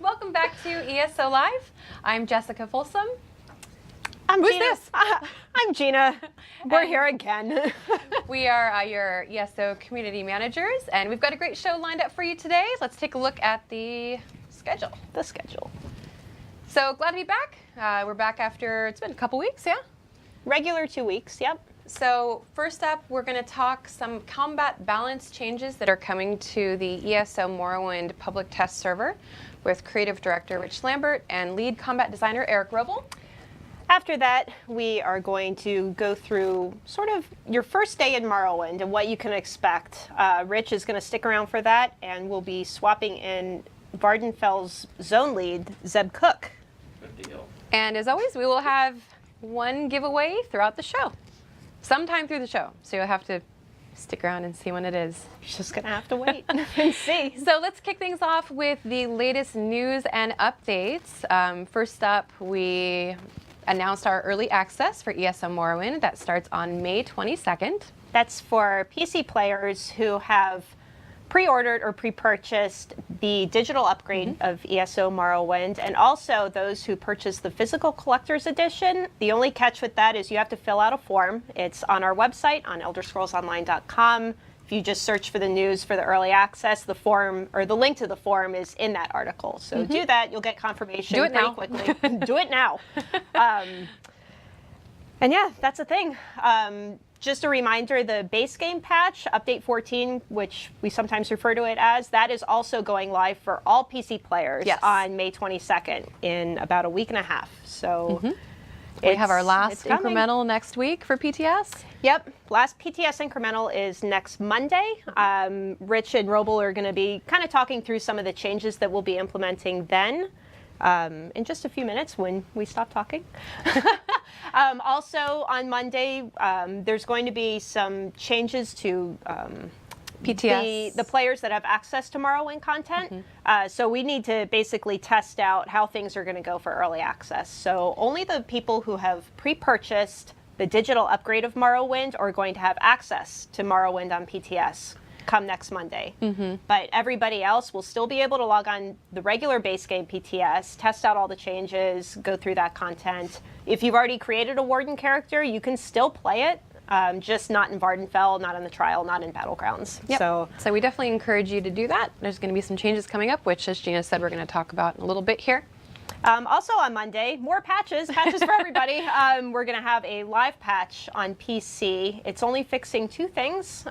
Welcome back to ESO Live. I'm Jessica Folsom. I'm Who's Gina. this? I'm Gina. We're here again. We are your ESO community managers, and we've got a great show lined up for you today. Let's take a look at the schedule. So glad to be back. We're back after, it's been a couple weeks, yeah? Regular 2 weeks, yep. So first up, we're going to talk some combat balance changes that are coming to the ESO Morrowind public test server with creative director Rich Lambert and lead combat designer Eric Roble. After that, we are going to go through sort of your first day in Morrowind and what you can expect. Rich is going to stick around for that, and we'll be swapping in Vardenfell's zone lead, Zeb Cook. Good deal. And as always, we will have one giveaway throughout the show, sometime through the show. So you'll have to stick around and see when it is. You're just going to have to wait and see. So let's kick things off with the latest news and updates. First up, we announced our early access for ESO Morrowind. That starts on May 22nd. That's for PC players who have pre-ordered or pre-purchased the digital upgrade of ESO Morrowind, and also those who purchased the physical collector's edition. The only catch with that is you have to fill out a form. It's on our website on elderscrollsonline.com. If you just search for the news for the early access, the form or the link to the form is in that article. So do that, you'll get confirmation Do it pretty now. quickly. Do it now. And yeah, that's the thing. Just a reminder, the base game patch, Update 14, which we sometimes refer to it as, that is also going live for all PC players on May 22nd in about a week and a half. So We have our last coming. incremental next week for PTS. Yep, last PTS incremental is next Monday. Rich and Roble are going to be kind of talking through some of the changes that we'll be implementing then. In just a few minutes when we stop talking. Also on Monday, there's going to be some changes to PTS. the players that have access to Morrowind content. So we need to basically test out how things are going to go for early access. So only the people who have pre-purchased the digital upgrade of Morrowind are going to have access to Morrowind on PTS come next Monday. But everybody else will still be able to log on the regular base game PTS, test out all the changes, go through that content. If you've already created a Warden character, you can still play it, just not in Vardenfell, not in the trial, not in Battlegrounds. Yep. So we definitely encourage you to do that. There's going to be some changes coming up, which, as Gina said, we're going to talk about in a little bit here. also on Monday, more patches for everybody. We're going to have a live patch on PC. It's only fixing two things.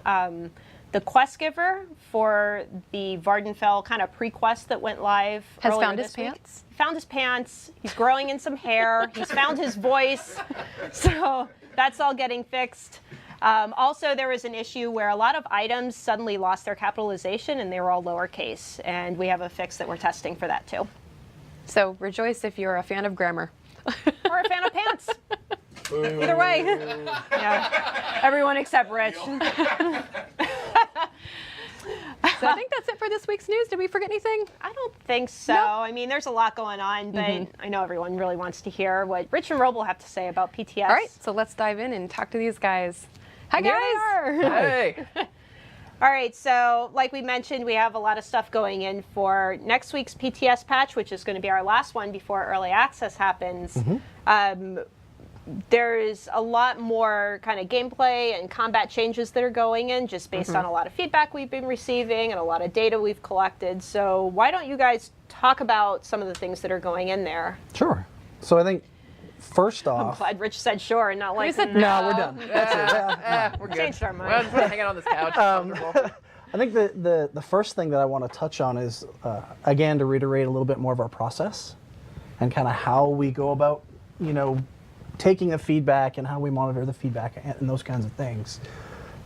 The quest giver for the Vardenfell kind of pre-quest that went live Has earlier found his this week. pants. Found his pants. He's growing in some hair. He's found his voice. So that's all getting fixed. Also, there was an issue where a lot of items suddenly lost their capitalization and they were all lowercase. And we have a fix that we're testing for that too. So rejoice if you're a fan of grammar. Or a fan of pants. Either way. Yeah. Everyone except Rich. So I think that's it for this week's news. Did we forget anything? I don't think so. Nope. I mean, there's a lot going on, but I know everyone really wants to hear what Rich and Roble have to say about PTS. All right, so let's dive in and talk to these guys. Hi, Here guys. they are. Hey. All right, so like we mentioned, we have a lot of stuff going in for next week's PTS patch, which is going to be our last one before early access happens. There's a lot more kind of gameplay and combat changes that are going in just based on a lot of feedback we've been receiving and a lot of data we've collected. So why don't you guys talk about some of the things that are going in there? Sure. So I think first I'm off, glad Rich said sure and not like, said no, we're done. That's it. Yeah. We're good. Changed our mind. We're just hanging on this couch. Comfortable. I think the first thing that I want to touch on is, again, to reiterate a little bit more of our process and kind of how we go about, taking the feedback and how we monitor the feedback and those kinds of things.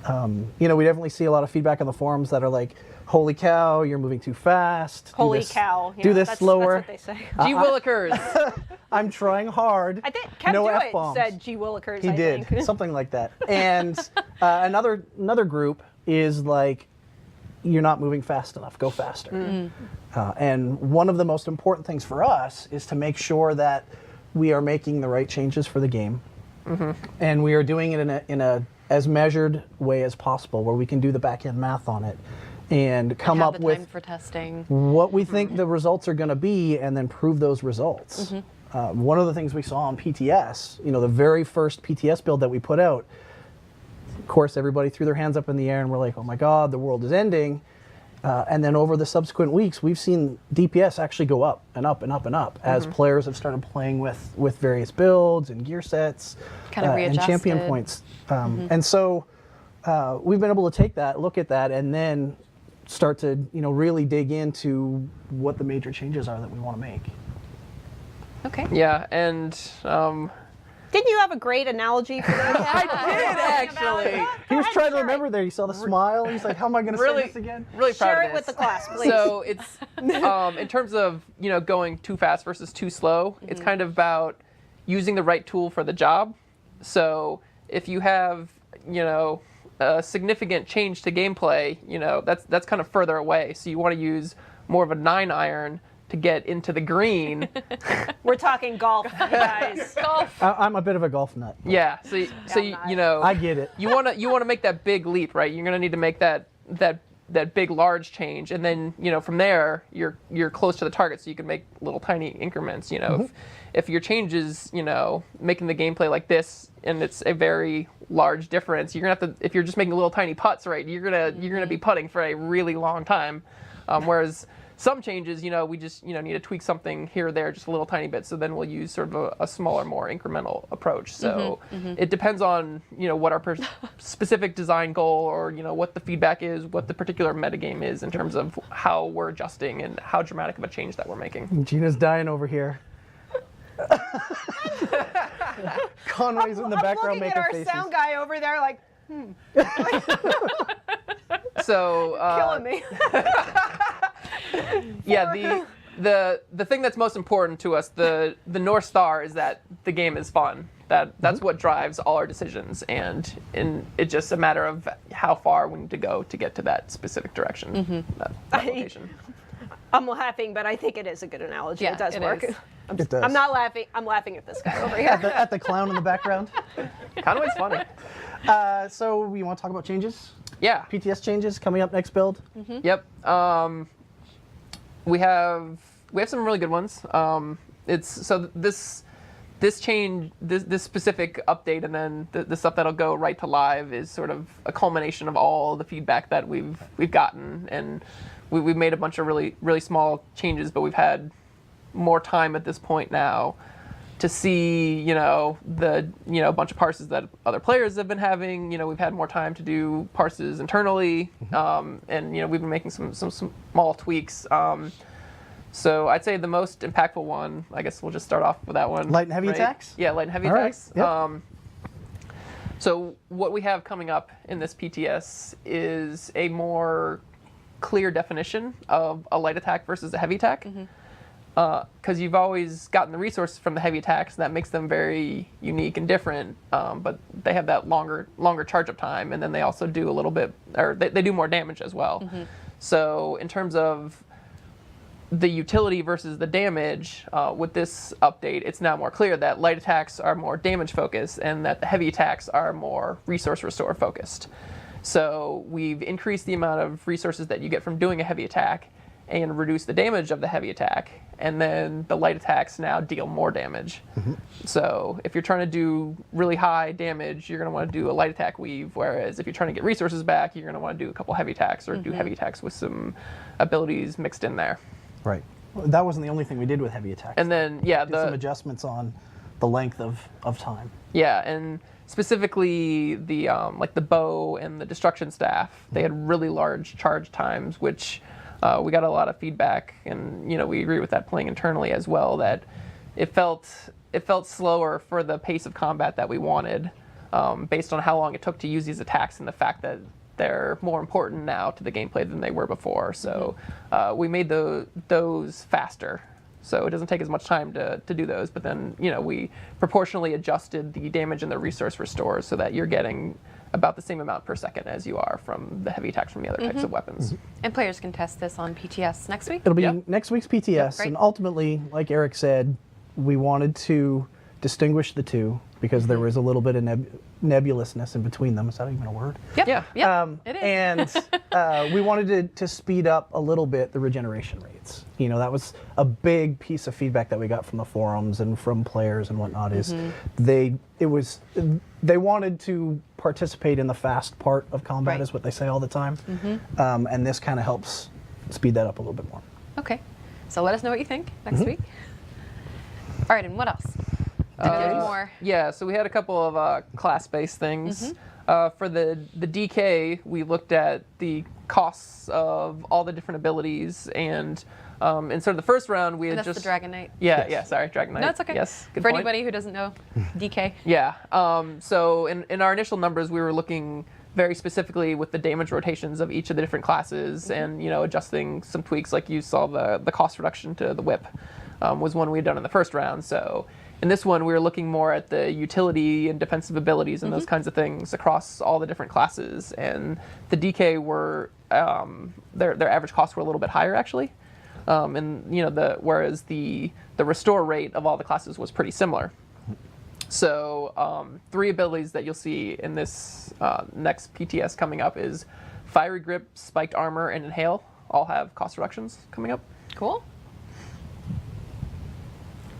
We definitely see a lot of feedback on the forums that are like, holy cow, you're moving too fast. Holy cow. Do this slower. That's what they say. Gee willikers. I'm trying hard. I think Kev no Dewitt F-bombs. said G Willikers, He I did, think. something like that. And another group is like, you're not moving fast enough, go faster. And one of the most important things for us is to make sure that we are making the right changes for the game. And we are doing it in a as measured way as possible, where we can do the back end math on it and come Have up the with time for testing. what we think the results are going to be and then prove those results. One of the things we saw on PTS, the very first PTS build that we put out, of course, everybody threw their hands up in the air and we're like, oh my God, the world is ending. And then over the subsequent weeks, we've seen DPS actually go up and up and up and up as players have started playing with various builds and gear sets Kind of and champion readjusted. points. And so we've been able to take that, look at that, and then start to really dig into what the major changes are that we want to make. Okay. Yeah, and Didn't you have a great analogy for this? I did actually. He was trying to remember there. You saw the smile. He's like, how am I going to say this again? Really proud Share of it with this. the class, please. So it's in terms of going too fast versus too slow. It's kind of about using the right tool for the job. So if you have a significant change to gameplay, that's kind of further away. So you want to use more of a 9-iron to get into the green. We're talking golf, you guys. Golf. I'm a bit of a golf nut. Yeah. So I get it. you want to make that big leap, right? You're going to need to make that big large change, and then from there you're close to the target, so you can make little tiny increments. If your change is making the gameplay like this, and it's a very large difference, you're gonna have to, if you're just making little tiny putts, right, you're gonna be putting for a really long time. Whereas some changes, we just need to tweak something here or there, just a little tiny bit. So then we'll use sort of a smaller, more incremental approach. So it depends on what our specific design goal, or what the feedback is, what the particular metagame is in terms of how we're adjusting and how dramatic of a change that we're making. Gina's dying over here. Conway's in the background I'm looking making at our faces. sound guy over there like, So killing me. yeah, the thing that's most important to us, the North Star, is that the game is fun. That's what drives all our decisions, and it's just a matter of how far we need to go to get to that specific direction, that location. I'm laughing, but I think it is a good analogy. Yeah, it does it work. is. It does. I'm not laughing. I'm laughing at this guy over here. at the clown in the background. Conway's funny. So we want to talk about changes? Yeah. PTS changes coming up next build? Yep. We have some really good ones. This change, this specific update, and then the stuff that'll go right to live is sort of a culmination of all the feedback that we've gotten, and we've made a bunch of really small changes, but we've had more time at this point now to see a bunch of parses that other players have been having. We've had more time to do parses internally, and we've been making some small tweaks. So I'd say the most impactful one, I guess we'll just start off with that one. Light and heavy attacks? Yeah, light and heavy All right, attacks. yep. So what we have coming up in this PTS is a more clear definition of a light attack versus a heavy attack. Because you've always gotten the resources from the heavy attacks, and that makes them very unique and different. But they have that longer charge up time, and then they also do a little bit, or they do more damage as well. So in terms of the utility versus the damage, with this update, it's now more clear that light attacks are more damage focused, and that the heavy attacks are more resource restore focused. So we've increased the amount of resources that you get from doing a heavy attack, and reduce the damage of the heavy attack, and then the light attacks now deal more damage. So if you're trying to do really high damage, you're going to want to do a light attack weave, whereas if you're trying to get resources back, you're going to want to do a couple heavy attacks, or do heavy attacks with some abilities mixed in there. Right. Well, that wasn't the only thing we did with heavy attacks. And then did some adjustments on the length of time. Yeah, and specifically the like the bow and the destruction staff, they had really large charge times, which we got a lot of feedback, and we agree with that playing internally as well, that it felt slower for the pace of combat that we wanted, based on how long it took to use these attacks and the fact that they're more important now to the gameplay than they were before. So we made those faster, so it doesn't take as much time to do those. But then we proportionally adjusted the damage and the resource restores so that you're getting about the same amount per second as you are from the heavy attacks from the other types of weapons. And players can test this on PTS next week. It'll be Yep. next week's PTS, Great. and ultimately, like Eric said, we wanted to distinguish the two because there was a little bit of nebulousness in between them. Is that even a word? Yep. Yeah. Yep. It is. And we wanted to speed up a little bit the regeneration rates. You know, that was a big piece of feedback that we got from the forums and from players and whatnot. Is they wanted to participate in the fast part of combat, Right. is what they say all the time. And this kind of helps speed that up a little bit more. Okay. So let us know what you think next week. All right, and what else? Did you have more? Yeah, so we had a couple of class-based things. For the DK, we looked at the costs of all the different abilities, and in sort of the first round, we had And that's just the Dragon Knight. Yeah, sorry, Dragon Knight. No, it's okay. Yes, good For point. anybody who doesn't know, DK. Yeah. So in our initial numbers, we were looking very specifically with the damage rotations of each of the different classes, and adjusting some tweaks, like you saw the cost reduction to the whip was one we had done in the first round. So in this one, we were looking more at the utility and defensive abilities and those kinds of things across all the different classes. And the DK were their average costs were a little bit higher actually, and whereas the restore rate of all the classes was pretty similar. So 3 abilities that you'll see in this next PTS coming up is Fiery Grip, Spiked Armor, and Inhale. All have cost reductions coming up. Cool.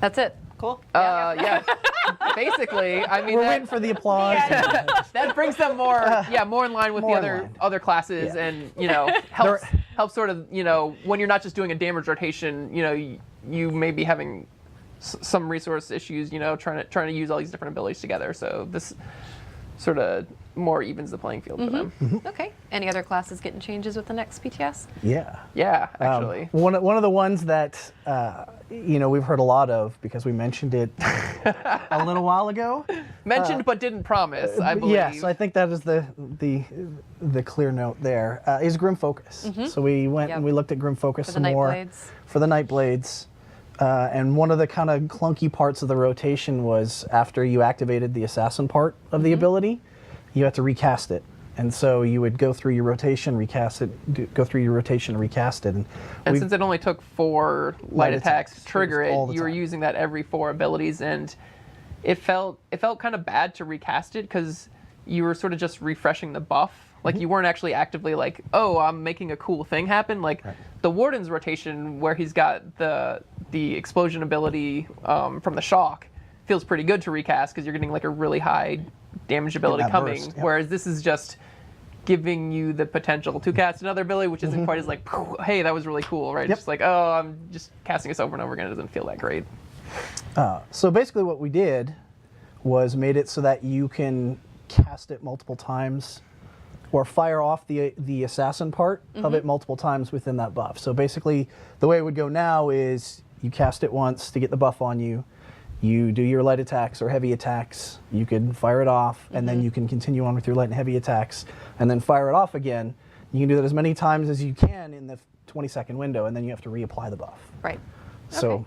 That's it. Cool. Yeah. Basically, I mean, We're waiting for the applause. that brings them more in line with the More in line. other classes, Yeah. and helps sort of when you're not just doing a damage rotation, you may be having some resource issues, trying to use all these different abilities together. So this sort of more evens the playing field for them. Okay. Any other classes getting changes with the next PTS? Yeah. Yeah, actually. One of the ones that we've heard a lot of, because we mentioned it a little while ago. Mentioned but didn't promise, I believe. Yes, I think that is the clear note there. Is Grim Focus. So we went and we looked at Grim Focus For the some more Nightblades. for the Nightblades. And one of the kind of clunky parts of the rotation was after you activated the assassin part of the ability, you had to recast it. And so you would go through your rotation, recast it, go through your rotation, recast it. And since it only took 4 light attacks to trigger all the it, you were time. using that every 4 abilities, and it felt kind of bad to recast it because you were sort of just refreshing the buff. Like you weren't actually actively like, oh, I'm making a cool thing happen. Like the Warden's rotation, where he's got the explosion ability from the shock, feels pretty good to recast because you're getting like a really high damage ability that coming. burst, yeah. Whereas this is just giving you the potential to cast another ability, which isn't quite as like, hey, that was really cool, right? Yep. Just like, oh, I'm just casting this over and over again. It doesn't feel that great. So basically what we did was made it so that you can cast it multiple times or fire off the assassin part of it multiple times within that buff. So basically the way it would go now is you cast it once to get the buff on you. You do your light attacks or heavy attacks, you can fire it off, and then you can continue on with your light and heavy attacks, and then fire it off again. You can do that as many times as you can in the 20-second window, and then you have to reapply the buff. Right. So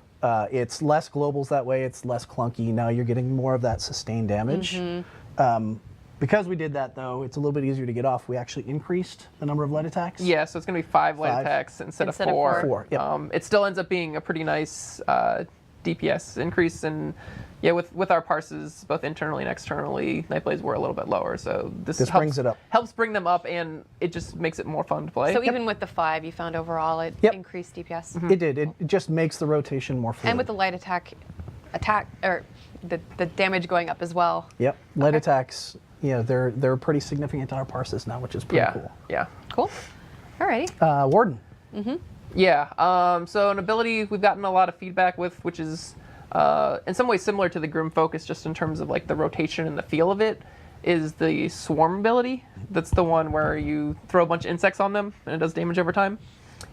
it's less globals that way, it's less clunky. Now you're getting more of that sustained damage. Because we did that, though, it's a little bit easier to get off. We actually increased the number of light attacks. Yeah, so it's going to be 5 light 5 attacks instead of Instead of 4. 4, yep. It still ends up being a pretty nice DPS increase, and yeah, with our parses, both internally and externally, Nightblades were a little bit lower, so this helps, brings it up. Helps bring them up, and it just makes it more fun to play. So even with the 5, you found overall it Yep. increased DPS. It did. It just makes the rotation more fluid. And with the light attack, or the damage going up as well. Yep. Light Okay. attacks, they're pretty significant in our parses now, which is pretty yeah, cool. yeah. Cool. Alrighty. Warden. Yeah, so an ability we've gotten a lot of feedback with, which is in some ways similar to the Grim Focus, just in terms of like the rotation and the feel of it, is the Swarm ability. That's the one where you throw a bunch of insects on them and it does damage over time.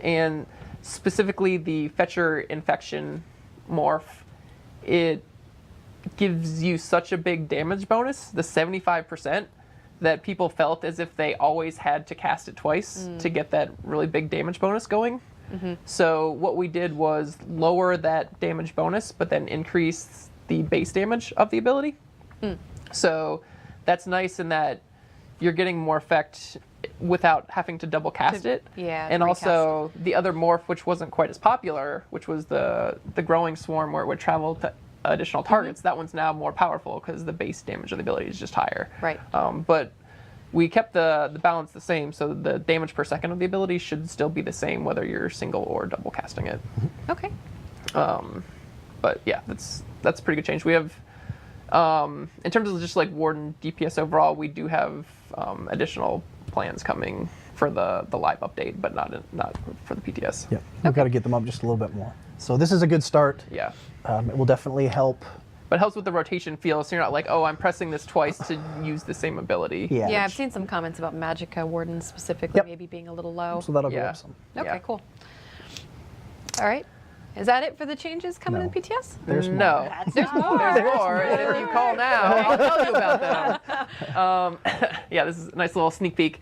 And specifically the Fetcher Infection morph, it gives you such a big damage bonus, the 75%, that people felt as if they always had to cast it twice to get that really big damage bonus going. So what we did was lower that damage bonus, but then increase the base damage of the ability. So that's nice in that you're getting more effect without having to double cast it. Yeah, And to also the other morph, which wasn't quite as popular, which was the growing swarm, where it would travel to additional targets, that one's now more powerful because the base damage of the ability is just higher. Right. But we kept the balance the same, so the damage per second of the ability should still be the same whether you're single or double casting it. Okay. But yeah, that's a pretty good change. We have, in terms of just like Warden DPS overall, we do have additional plans coming for the live update, but not for the PTS. Yeah, we've got to get them up just a little bit more. So this is a good start. Yeah. It will definitely help. But it helps with the rotation feel, so you're not like, oh, I'm pressing this twice to use the same ability. Yeah. Yeah, I've seen some comments about Magicka Warden specifically Yep. maybe being a little low. So that'll go Yeah. up some. Okay, Yeah. cool. All right. Is that it for the changes coming No. in PTS? There's more. No. There's more. And if you call now, I'll tell you about them. Yeah, this is a nice little sneak peek.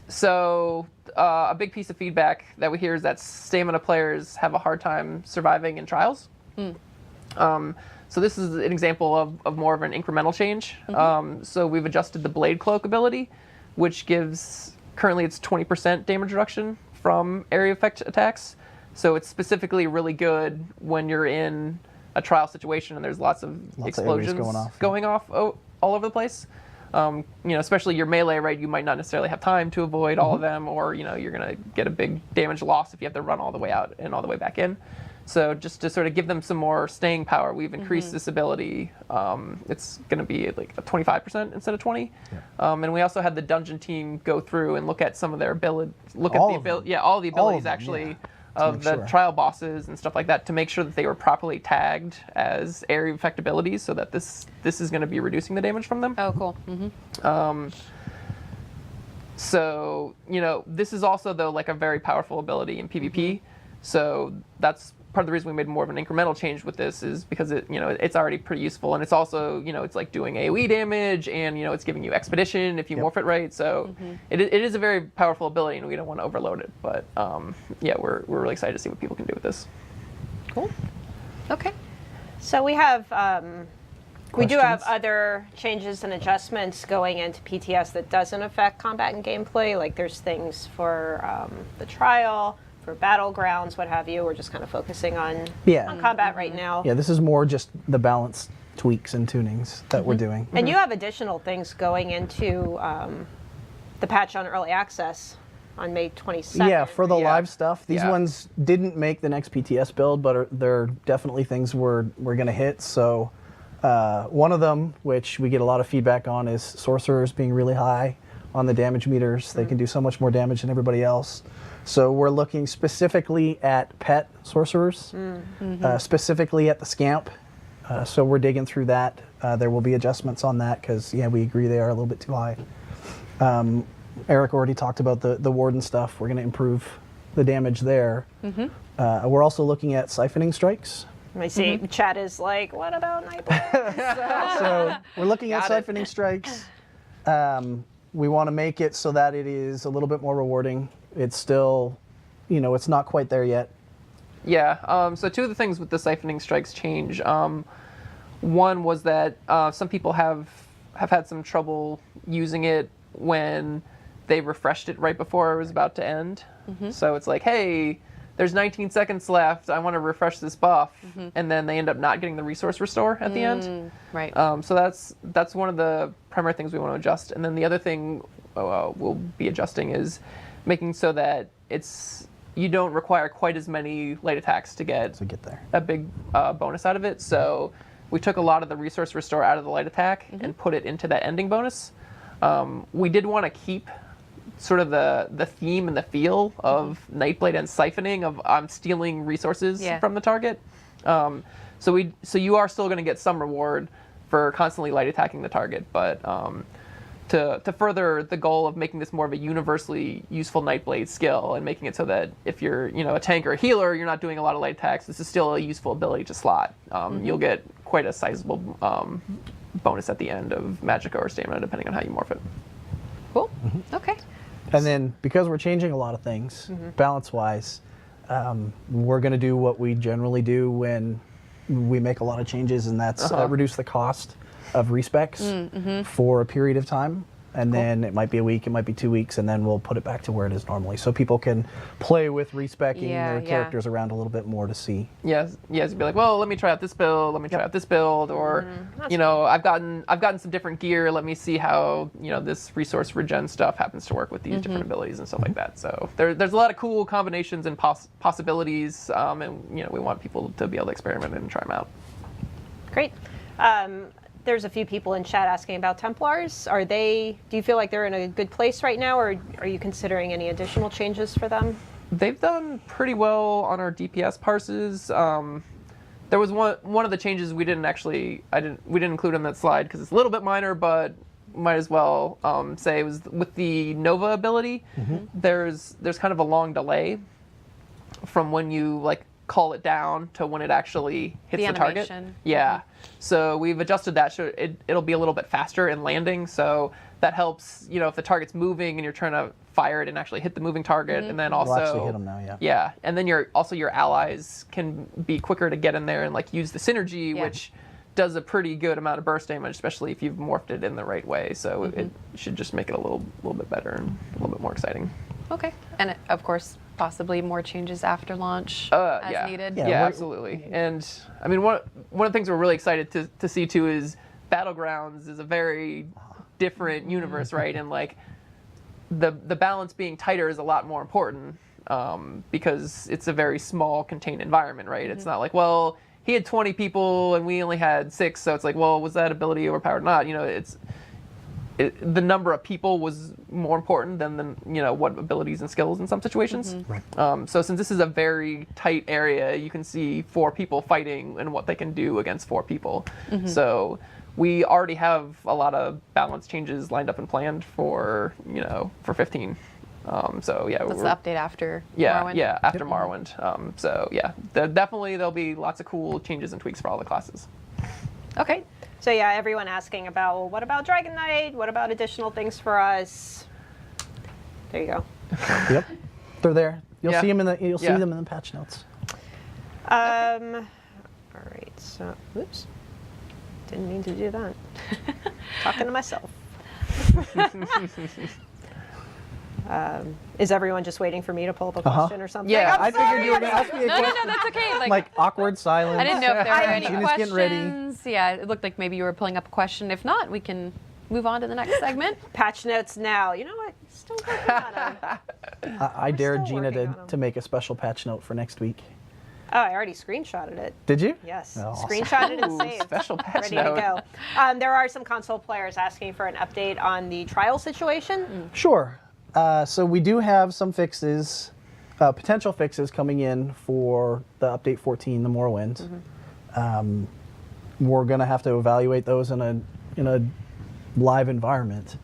So a big piece of feedback that we hear is that stamina players have a hard time surviving in trials. So this is an example of more of an incremental change. So we've adjusted the Blade Cloak ability, which gives, currently it's 20% damage reduction from area effect attacks. So it's specifically really good when you're in a trial situation and there's lots of Lots of explosions areas going off. all over the place. Especially your melee, right? You might not necessarily have time to avoid all of them, or you're gonna get a big damage loss if you have to run all the way out and all the way back in. So just to sort of give them some more staying power, we've increased this ability. It's going to be like a 25% instead of 20. Yeah. And we also had the dungeon team go through and look at some of their abilities. All of them. All the abilities them, actually yeah. of make the sure. trial bosses and stuff like that to make sure that they were properly tagged as area effect abilities, so that this is going to be reducing the damage from them. Oh, cool. So, this is also, though, like a very powerful ability in PvP. So that's part of the reason we made more of an incremental change with this, is because it's already pretty useful. And it's also, it's like doing AoE damage, and, it's giving you expedition if you morph it right. So it is a very powerful ability, and we don't want to overload it. But yeah, we're really excited to see what people can do with this. Cool. Okay. So we have, we do have Questions? other changes and adjustments going into PTS that doesn't affect combat and gameplay. Like there's things for the trial, for battlegrounds, what have you. We're just kind of focusing on combat right now. Yeah, this is more just the balance tweaks and tunings that we're doing. And you have additional things going into the patch on early access on May 22nd. Yeah, for the Yeah. live stuff. These Yeah. ones didn't make the next PTS build, but they're definitely things we're going to hit. So one of them, which we get a lot of feedback on, is sorcerers being really high on the damage meters. They can do so much more damage than everybody else. So we're looking specifically at pet sorcerers, specifically at the scamp. So we're digging through that. There will be adjustments on that because, yeah, we agree they are a little bit too high. Eric already talked about the warden stuff. We're going to improve the damage there. We're also looking at siphoning strikes. I see chat is like, what about Nightblade? So we're looking at Got it. siphoning strikes. We want to make it so that it is a little bit more rewarding. It's still, it's not quite there yet. Yeah, so two of the things with the siphoning strikes change. One was that some people have had some trouble using it when they refreshed it right before it was about to end. So it's like, hey, there's 19 seconds left, I want to refresh this buff, and then they end up not getting the resource restore at the end. Right. So that's one of the primary things we want to adjust. And then the other thing we'll be adjusting is making so that you don't require quite as many light attacks to get So get there. a big bonus out of it. So we took a lot of the resource restore out of the light attack and put it into that ending bonus. We did want to keep sort of the theme and the feel of Nightblade and siphoning of I'm stealing resources from the target. So you are still going to get some reward for constantly light attacking the target, but to further the goal of making this more of a universally useful Nightblade skill and making it so that if you're a tank or a healer, you're not doing a lot of light attacks, this is still a useful ability to slot. You'll get quite a sizable bonus at the end of Magicka or Stamina, depending on how you morph it. Cool. Okay. And then because we're changing a lot of things, balance-wise, we're going to do what we generally do when we make a lot of changes, and that's reduce the cost of respecs for a period of time. and then it might be a week, it might be 2 weeks, and then we'll put it back to where it is normally, so people can play with respecking their characters around a little bit more to see. Yes, be like, well, let me try out this build, let me try out this build, or you know, I've gotten some different gear. Let me see how, you know, this resource regen stuff happens to work with these different abilities and stuff like that. So there's a lot of cool combinations and possibilities, and you know, we want people to be able to experiment and try them out. Great. There's a few people in chat asking about Templars. Do you feel like they're in a good place right now, or are you considering any additional changes for them? They've done pretty well on our DPS parses. There was one of the changes we didn't include on that slide because it's a little bit minor, but might as well say it was with the Nova ability. There's kind of a long delay from when you like call it down to when it actually hits the target. Yeah. So we've adjusted that so it'll be a little bit faster in landing. So that helps, you know, if the target's moving and you're trying to fire it and actually hit the moving target, and then also We'll actually hit them now, yeah. Yeah, and then your allies can be quicker to get in there and like use the synergy, which does a pretty good amount of burst damage, especially if you've morphed it in the right way. So it should just make it a little bit better and a little bit more exciting. Okay, and of course, possibly more changes after launch as needed. Yeah, absolutely. And I mean, one of the things we're really excited to see too is Battlegrounds is a very different universe, right? And like the balance being tighter is a lot more important because it's a very small contained environment, right? It's not like, well, he had 20 people and we only had 6, so it's like, well, was that ability overpowered or not? You know, the number of people was more important than you know, what abilities and skills in some situations. Right. So since this is a very tight area, you can see 4 people fighting and what they can do against 4 people. So we already have a lot of balance changes lined up and planned for 15. So yeah, that's the update after Morrowind. Morrowind. After Morrowind. So yeah, there'll be lots of cool changes and tweaks for all the classes. Okay. So yeah, everyone asking about, well, what about Dragon Knight? What about additional things for us? There you go. Yep, they're there. You'll Yeah. see them see them in the patch notes. All right. So, oops, didn't mean to do that. Talking to myself. Is everyone just waiting for me to pull up a question or something? Yeah, I figured you were going to ask me a No, question. that's okay. Like awkward silence. I didn't know if there were any Gina's getting ready. questions. Yeah, it looked like maybe you were pulling up a question. If not, we can move on to the next segment. Patch notes now. You know what? Still working on them. I dared still Gina working on 'em. to make a special patch note for next week. Oh, I already screenshotted it. Did you? Yes. Oh, awesome. Screenshotted and Ooh, saved. special patch Ready note. to go. There are some console players asking for an update on the trial situation. Sure. So we do have some fixes, potential fixes coming in for the update 14, the Morrowind. We're going to have to evaluate those in a live environment.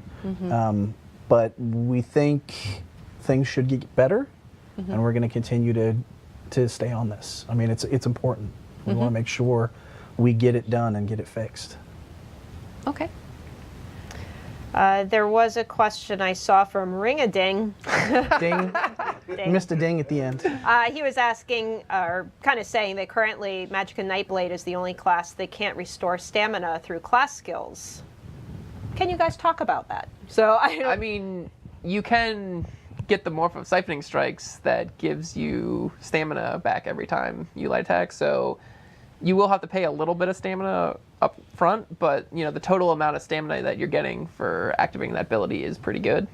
But we think things should get better, and we're going to continue to stay on this. I mean, it's important. We want to make sure we get it done and get it fixed. Okay. There was a question I saw from Ring-a-Ding. Ding. Missed a ding at the end. He was asking, or kind of saying that currently Magicka Nightblade is the only class that can't restore stamina through class skills. Can you guys talk about that? So I mean, you can get the Morph of Siphoning Strikes that gives you stamina back every time you light attack, so you will have to pay a little bit of stamina up front, but you know, the total amount of stamina that you're getting for activating that ability is pretty good.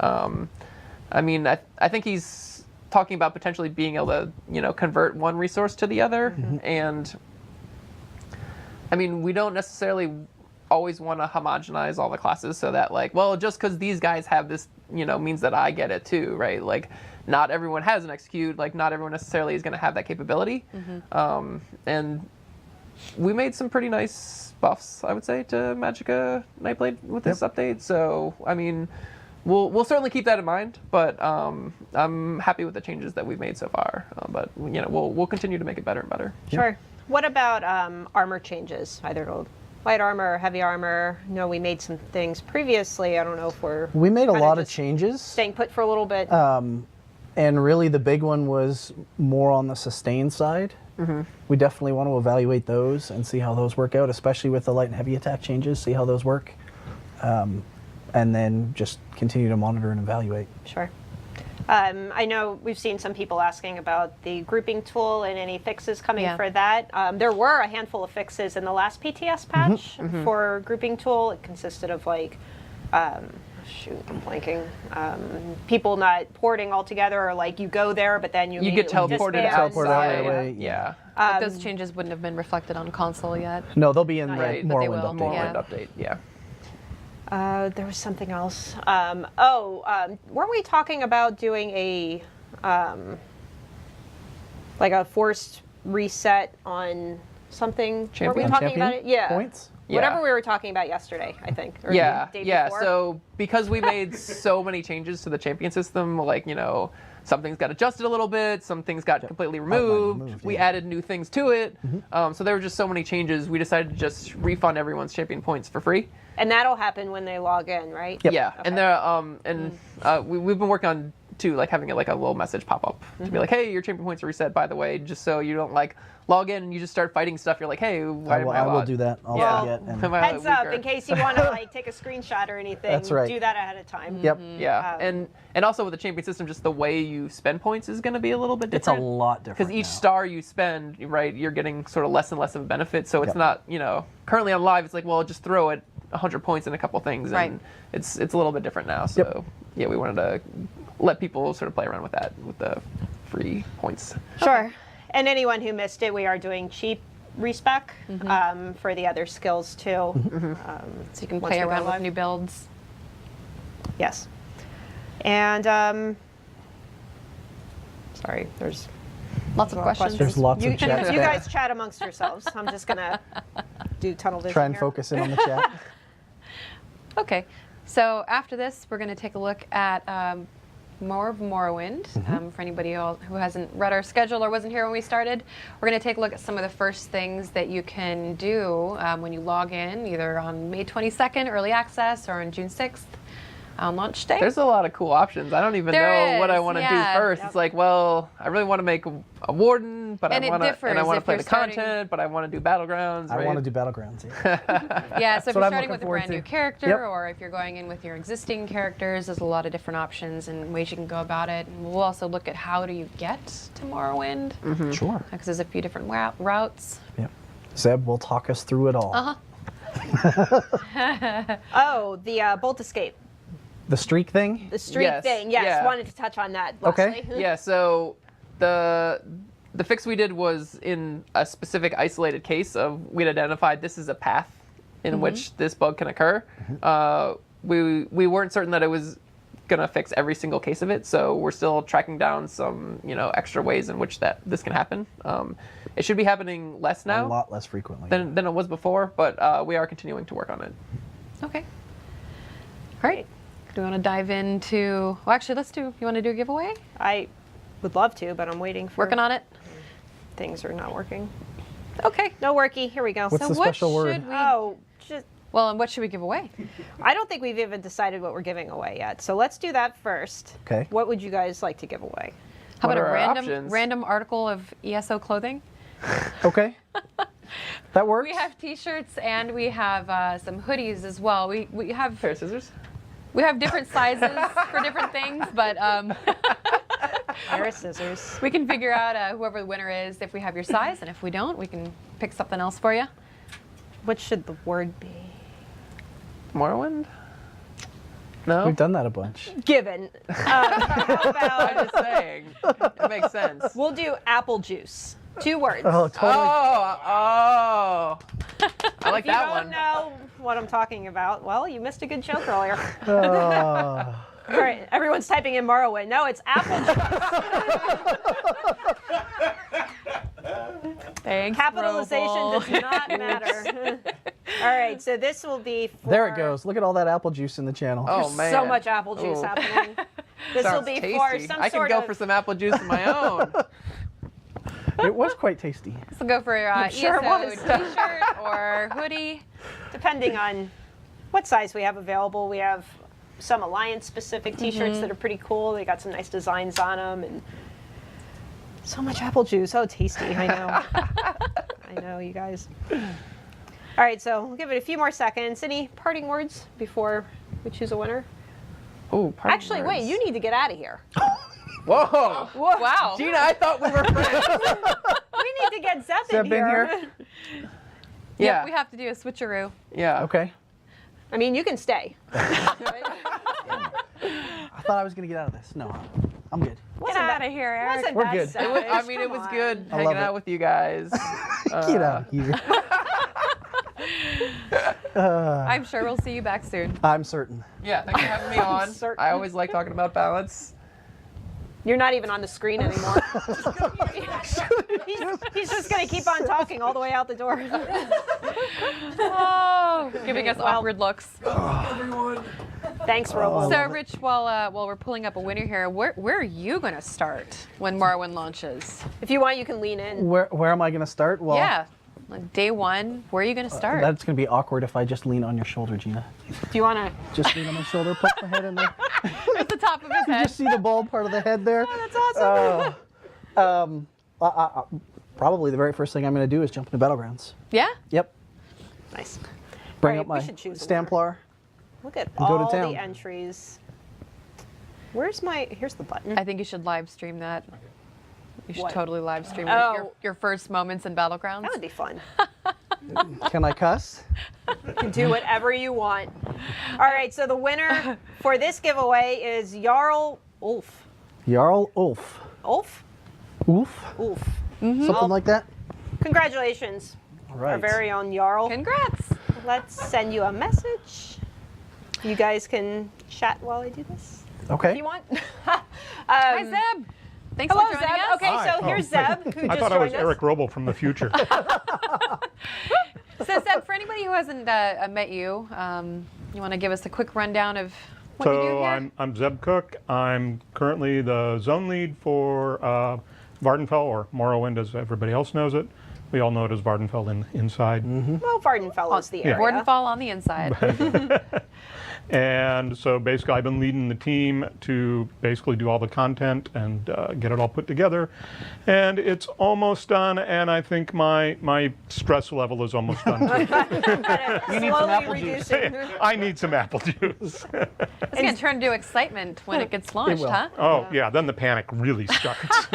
I mean, I think he's talking about potentially being able to, you know, convert one resource to the other, and I mean, we don't necessarily always want to homogenize all the classes so that, like, well, just because these guys have this, you know, means that I get it too, right? Like, not everyone has an execute, like not everyone necessarily is going to have that capability. And we made some pretty nice buffs, I would say, to Magicka Nightblade with this update. So, I mean, we'll certainly keep that in mind, but I'm happy with the changes that we've made so far. But you know, we'll continue to make it better and better. Sure. What about armor changes, either to light armor or heavy armor? No, we made some things previously. I don't know if we made a kinda lot of just changes. staying put for a little bit. And really the big one was more on the sustain side. We definitely want to evaluate those and see how those work out, especially with the light and heavy attack changes, see how those work. and then just continue to monitor and evaluate. Sure. I know we've seen some people asking about the grouping tool and any fixes coming Yeah. for that. There were a handful of fixes in the last PTS patch for grouping tool. It consisted of like, shoot, I'm blanking. People not porting altogether, or like you go there, but then you get immediately teleported disband. Teleport out outside. right away. Yeah. But those changes wouldn't have been reflected on console yet. No, they'll be in the Right, but they Morrowind will. update. Morrowind Yeah. update. Yeah. There was something else. Weren't we talking about doing a like a forced reset on something? Were we Champion? talking about it? Yeah. Points? Whatever Yeah. we were talking about yesterday, I think. Or Yeah, the day yeah. before. So because we made so many changes to the champion system, like, some things got adjusted a little bit, some things got completely removed. removed, We yeah. added new things to it. So there were just so many changes. We decided to just refund everyone's champion points for free. And that'll happen when they log in, right? Yep. Yeah, Okay. and we've been working on having it like a little message pop up to be like, hey, your champion points are reset, by the way, just so you don't like log in and you just start fighting stuff. You're like, hey, why am I I will logged? do that. I'll Yeah. forget. And, Am I Heads up, weaker? in case you want to like take a screenshot or anything. That's right. Do that ahead of time. yep. Yeah, and also with the champion system, just the way you spend points is going to be a little bit It's a different. lot different. Because each now. star you spend, right, you're getting sort of less and less of a benefit. So it's Yep. not, currently on live, it's like, well, just throw it 100 points in a couple things, and Right. it's a little bit different now. So yeah, we wanted to let people sort of play around with that, with the free points. Sure. And anyone who missed it, we are doing cheap respec for the other skills too. So you can Once play we go around with live. new builds. Yes. And sorry, there's Lots of More questions. There's lots you, of chat. you guys chat amongst yourselves. I'm just gonna do tunnel vision. Try and here. focus in on the chat. Okay, so after this, we're going to take a look at more of Morrowind. For anybody who hasn't read our schedule or wasn't here when we started, we're going to take a look at some of the first things that you can do when you log in, either on May 22nd, early access, or on June 6th, on launch day. There's a lot of cool options. I don't even There know what I is, want to yeah. do first. Yep. It's like, well, I really want to make a warden, but And it I want to differs if play you're the starting- content, but I want to do battlegrounds. I right? want to do battlegrounds. Yeah. Yeah, so if what you're I'm starting looking with a forward brand new to. character, Yep. or if you're going in with your existing characters, there's a lot of different options and ways you can go about it. And we'll also look at how do you get to Morrowind, Sure. because there's a few different routes. Yep. Zeb will talk us through it all. Oh, the bolt escape, The streak thing. the streak Yes, thing. Yes, yeah. wanted to touch on that. Okay. Leslie. Yeah, so the fix we did was in a specific isolated case of we'd identified this is a path in which this bug can occur. We weren't certain that it was gonna fix every single case of it, so we're still tracking down some extra ways in which this can happen. It should be happening less A now lot less frequently. than it was before, but we are continuing to work on it. Okay. All right. Do we want to dive into? Well, actually, you want to do a giveaway? I would love to, but I'm waiting for Working on it. things are not working. Okay. No worky. Here we go. What's So the what special word? should we? Oh, just Well, and what should we give away? I don't think we've even decided what we're giving away yet. So let's do that first. Okay. What would you guys like to give away? How What about a are our random options? article of ESO clothing? Okay. That works. We have T-shirts and we have some hoodies as well. We have Pair of scissors. we have different sizes for different things, but Pair of scissors. we can figure out whoever the winner is if we have your size, and if we don't, we can pick something else for you. What should the word be? Morrowind? No? We've done that a bunch. Given. How about I'm just saying. It makes sense. we'll do apple juice. 2 words. Oh, totally. Oh. I like If you that don't one. know what I'm talking about, well, you missed a good joke earlier. Oh. All right, everyone's typing in Morrowind. No, it's apple juice. Thanks. Capitalization Roble. does not matter. All right, so this will be for There it goes. Look at all that apple juice in the channel. Oh man. so much apple juice Ooh. happening. This will Sounds be tasty. for some I can sort go of for some apple juice of my own. It was quite tasty. This will go for sure it ESO was. T-shirt or hoodie. depending on what size we have available. We have some Alliance-specific T-shirts that are pretty cool. They got some nice designs on them, and so much apple juice. Oh, tasty! I know. I know, you guys. All right, so we'll give it a few more seconds. Any parting words before We choose a winner. Oh, Actually, wait, you need to get out of here. Whoa! Wow. Gina, I thought we were friends. We need to get Zeb Zeb in in here. here? Yeah. We have to do a switcheroo. Yeah. Okay. I mean, you can stay. I thought I was gonna get out of this. No, I'm good. Get out of here, Eric. Wasn't We're that good. savage? I mean, it Come was on. good I hanging love out it. with you guys. Get out of here. I'm sure we'll see you back soon. I'm certain. Yeah, thanks for having me on. certain. I always like talking about balance. You're not even on the screen anymore. he's just going to keep on talking all the way out the door. Oh, giving us awkward looks. Thanks, Robo. So, Rich, while we're pulling up a winner here, where are you going to start when Morrowind launches? If you want, you can lean in. Where am I gonna start? Well, Yeah, like day one. Where are you going to start? that's gonna be awkward if I just lean on your shoulder, Gina. Do you want to? Just lean on my shoulder, put my head in there. At the top of his head. Just see the bald part of the head there. Oh, that's awesome. Probably the very first thing I'm gonna do is jump into Battlegrounds. Yeah. Yep. Nice. Bring All up right, we my should choose a Stamplar. Look at go to all town. the entries. Where's my? Here's the button. I think you should live stream that. You should What? totally live stream Oh. your first moments in Battlegrounds. That would be fun. Can I cuss? You can do whatever you want. All right. So the winner for this giveaway is Jarl Ulf. Jarl Ulf. Ulf. Ulf? Ulf. Something like that? Congratulations, All right. our very own Jarl. Congrats. Let's send you a message. You guys can chat while I do this if Okay. you want. Hi, Zeb. Thanks Hello, for joining Zeb. us. Okay, Hi. so here's Zeb, who I just thought I was joined us. Eric Roble from the future. So, Zeb, for anybody who hasn't met you, you want to give us a quick rundown of what you do So here? I'm Zeb Cook. I'm currently the zone lead for Vardenfell, or Morrowind as everybody else knows it. We all know it as Vardenfell inside. Well, Vardenfell is the area. Wardenfall on the inside. And so basically I've been leading the team to basically do all the content and get it all put together. And it's almost done, and I think my stress level is almost done too. You need some Slowly apple juice. reducing. I need some apple juice. It's going to turn into excitement when it gets launched, will. huh? Oh yeah, then the panic really starts.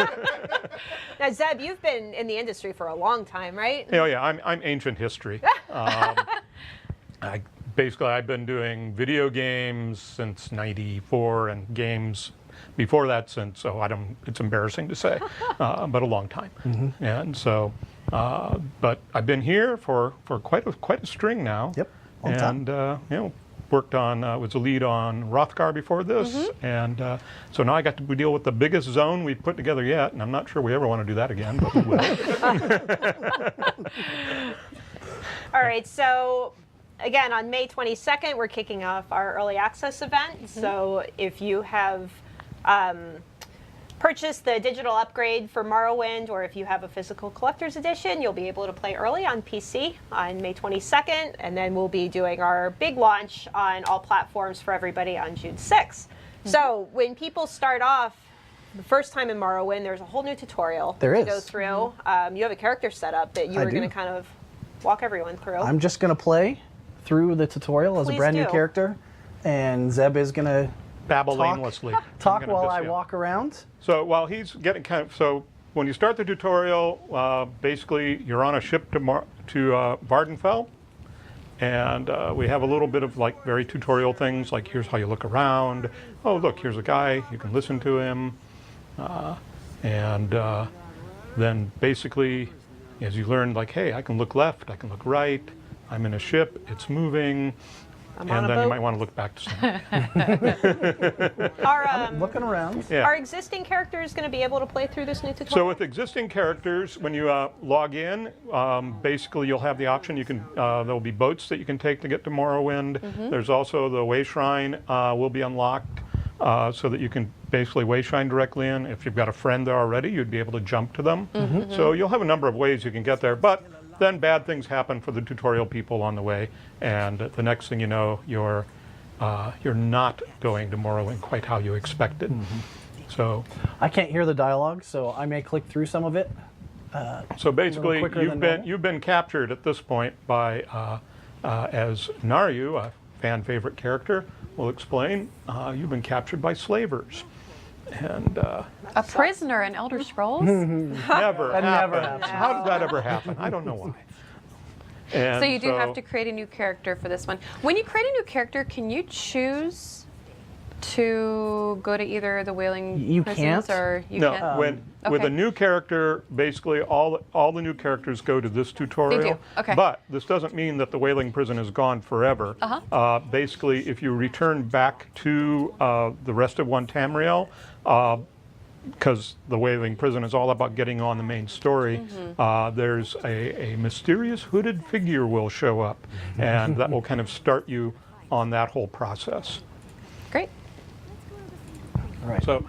Now, Zeb, you've been in the industry for a long time, right? Oh yeah, I'm ancient history. I've been doing video games since '94 and games before that since it's embarrassing to say, but a long time. And so, but I've been here for quite a string now. Yep, long time. And worked on was a lead on Hrothgar before this, and so now I got to deal with the biggest zone we've put together yet, and I'm not sure we ever want to do that again, but we will. All right, so again, on May 22nd, we're kicking off our early access event. So if you have purchased the digital upgrade for Morrowind, or if you have a physical collector's edition, you'll be able to play early on PC on May 22nd, and then we'll be doing our big launch on all platforms for everybody on June 6th. So when people start off the first time in Morrowind, there's a whole new tutorial There to is. go through. You have a character setup that you I are going do. to kind of walk everyone through. I'm just gonna play through the tutorial as a Please brand new do. character, and Zeb is gonna Babble Talk- aimlessly. talk I'm gonna while just- I yeah. walk around. So while he's getting so when you start the tutorial, basically you're on a ship to Vardenfell, and we have a little bit of like very tutorial things, like here's how you look around. Oh look, here's a guy. You can listen to him, and then basically, as you learn, like hey, I can look left, I can look right. I'm in a ship. It's moving. I'm And on a then you boat. might want to look back to some. Our, Looking around. Yeah. our existing characters going to be able to play through this new So tutorial? with existing characters, when you log in, basically you'll have the option. You can there'll be boats that you can take to get to Morrowind. There's also the Way Shrine will be unlocked so that you can basically Way Shrine directly in. If you've got a friend there already, you'd be able to jump to them. So you'll have a number of ways you can get there. But then bad things happen for the tutorial people on the way, and the next thing you know, you're not going to Morrowind quite how you expected. So. I can't hear the dialogue, so I may click through some of it. So basically, quicker than normal. you've been captured at this point by as Naryu, a fan favorite character will explain, you've been captured by slavers. And A prisoner in Elder Scrolls. never That never happens. happens. How did that ever happen? I don't know why. And So you do have to create a new character for this one. When you create a new character, can you choose to go to either the Wailing You prisons can't. or you No, can't? with Okay. a new character, basically all the new characters go to this tutorial. Okay. But this doesn't mean that the Wailing Prison is gone forever. Basically, if you return back to the rest of One Tamriel, because the Wailing Prison is all about getting on the main story, there's a mysterious hooded figure will show up, and that will kind of start you on that whole process. Great. All right. So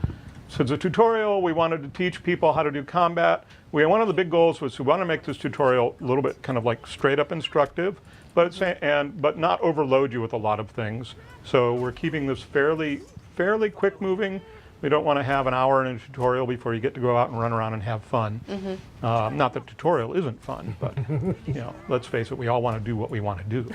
it's a tutorial. We wanted to teach people how to do combat. One of the big goals was we want to make this tutorial a little bit kind of like straight up instructive, but but not overload you with a lot of things. So we're keeping this fairly quick moving. We don't want to have an hour in a tutorial before you get to go out and run around and have fun. Not that tutorial isn't fun, but let's face it, we all want to do what we want to do.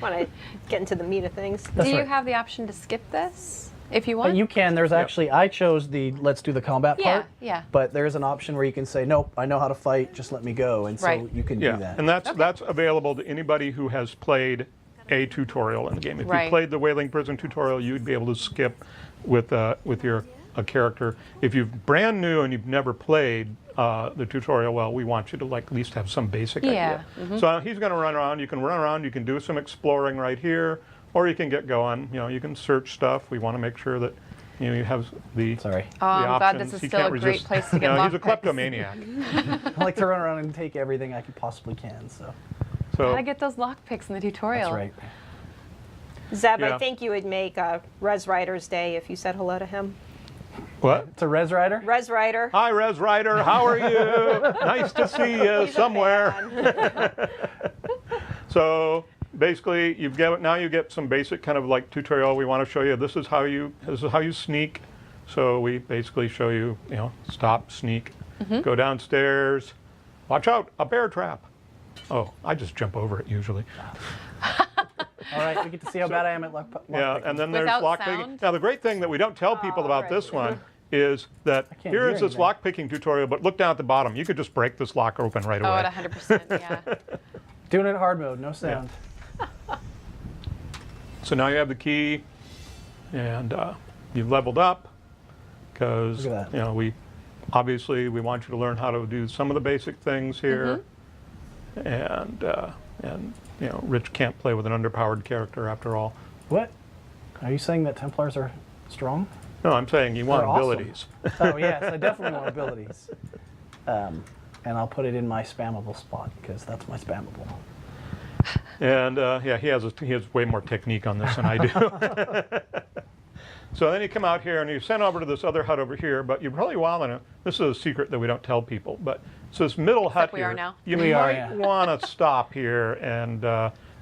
Want to get into the meat of things. Do you right. have the option to skip this if you want? You can. There's actually, I chose the let's do the combat Yeah, part. yeah. But there's an option where you can say, nope, I know how to fight, just let me go. And so Right. you can do that. And that's available to anybody who has played a tutorial in the game. If Right. you played the Wailing Prison tutorial, you'd be able to skip with your character. If you're brand new and you've never played the tutorial, well, we want you to at least have some basic idea. So he's going to run around. You can run around. You can do some exploring right here, or you can get going. You can search stuff. We want to make sure that you have the Sorry. Oh, I'm glad options. this is He still can't a great resist. place to get He's a lockpicks. kleptomaniac. I like to run around and take everything I possibly can. So So Gotta get those lockpicks in the tutorial. that's right. Zeb, Yeah. I think you would make Res Rider's day if you said hello to him. what? It's a Res Rider. Res Rider. Hi, Res Rider. How are you? Nice to see you He's a somewhere. fan. So basically, you get some basic kind of like tutorial. We want to show you this is how you sneak. So we basically show you stop, sneak, go downstairs, watch out, a bear trap. Oh, I just jump over it usually. All right, we get to see how bad I am at lock Yeah, and then there's Without lockpicking. sound? Now the great thing that we don't tell people about this one is that can't here hear is this anything. lockpicking tutorial, but look down at the bottom. You could just break this lock open right Oh, away. at 100%. Yeah. Doing it in hard mode, no sound. So now you have the key, and you've leveled up because Look at that. we want you to learn how to do some of the basic things here, and Rich can't play with an underpowered character after all. What? Are you saying that Templars are strong? No, I'm saying you want They're awesome. abilities. Oh yes, I definitely want abilities. And I'll put it in my spammable spot because that's my spammable. And he has way more technique on this than I do. So then you come out here and you send over to this other hut over here, but you probably want to, this is a secret that we don't tell people, but it's this middle hut we here. are now. You We are, might yeah. want to stop here and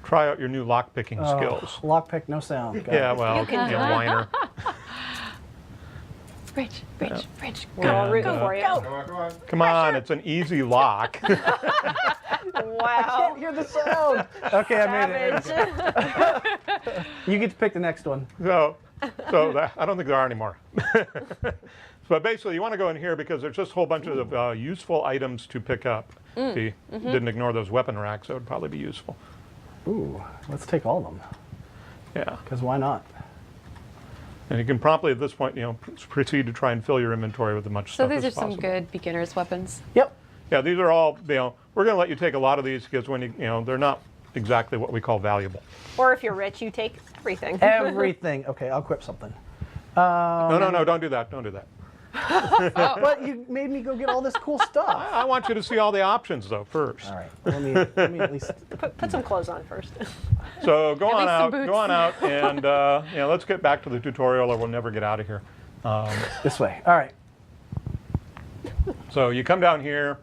try out your new lockpicking skills. Lockpick, no sound. Got Yeah, it. well, you whiner. Rich. We're all And, rooting for you. Come on, it's an easy lock. Wow. Hear the sound. Okay, I made it. Savage. You get to pick the next one. So I don't think there are any more. But basically, you want to go in here because there's just a whole bunch of useful items to pick up. If you didn't ignore those weapon racks, that would probably be useful. Ooh, let's take all of them. Yeah. Because why not? And you can promptly, at this point, proceed to try and fill your inventory with as much So stuff these as are some possible. good beginner's weapons. Yep. Yeah, these are all, we're going to let you take a lot of these because when they're not exactly what we call valuable. Or if you're rich, you take everything. Everything. Okay, I'll equip something. No, don't do that. Don't do that. But you made me go get all this cool stuff. I want you to see all the options, though, first. All right, let me at least. Put some clothes on first. So go on least some out, boots. go on out, and let's get back to the tutorial or we'll never get out of here. This way. All right. So you come down here,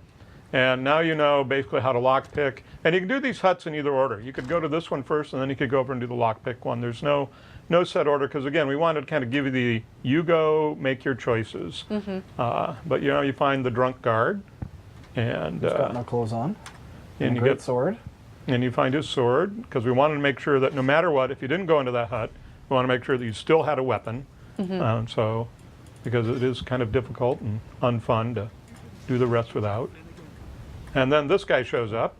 and now you know basically how to lockpick. And you can do these huts in either order. You could go to this one first, and then you could go over and do the lockpick one. There's no set order, because again, we wanted to kind of give you you go, make your choices. But you find the drunk guard, and Got no clothes on. and you Great get sword. and you find his sword, because we wanted to make sure that no matter what, if you didn't go into that hut, we want to make sure that you still had a weapon. So, because it is kind of difficult and unfun to do the rest without. And then this guy shows up.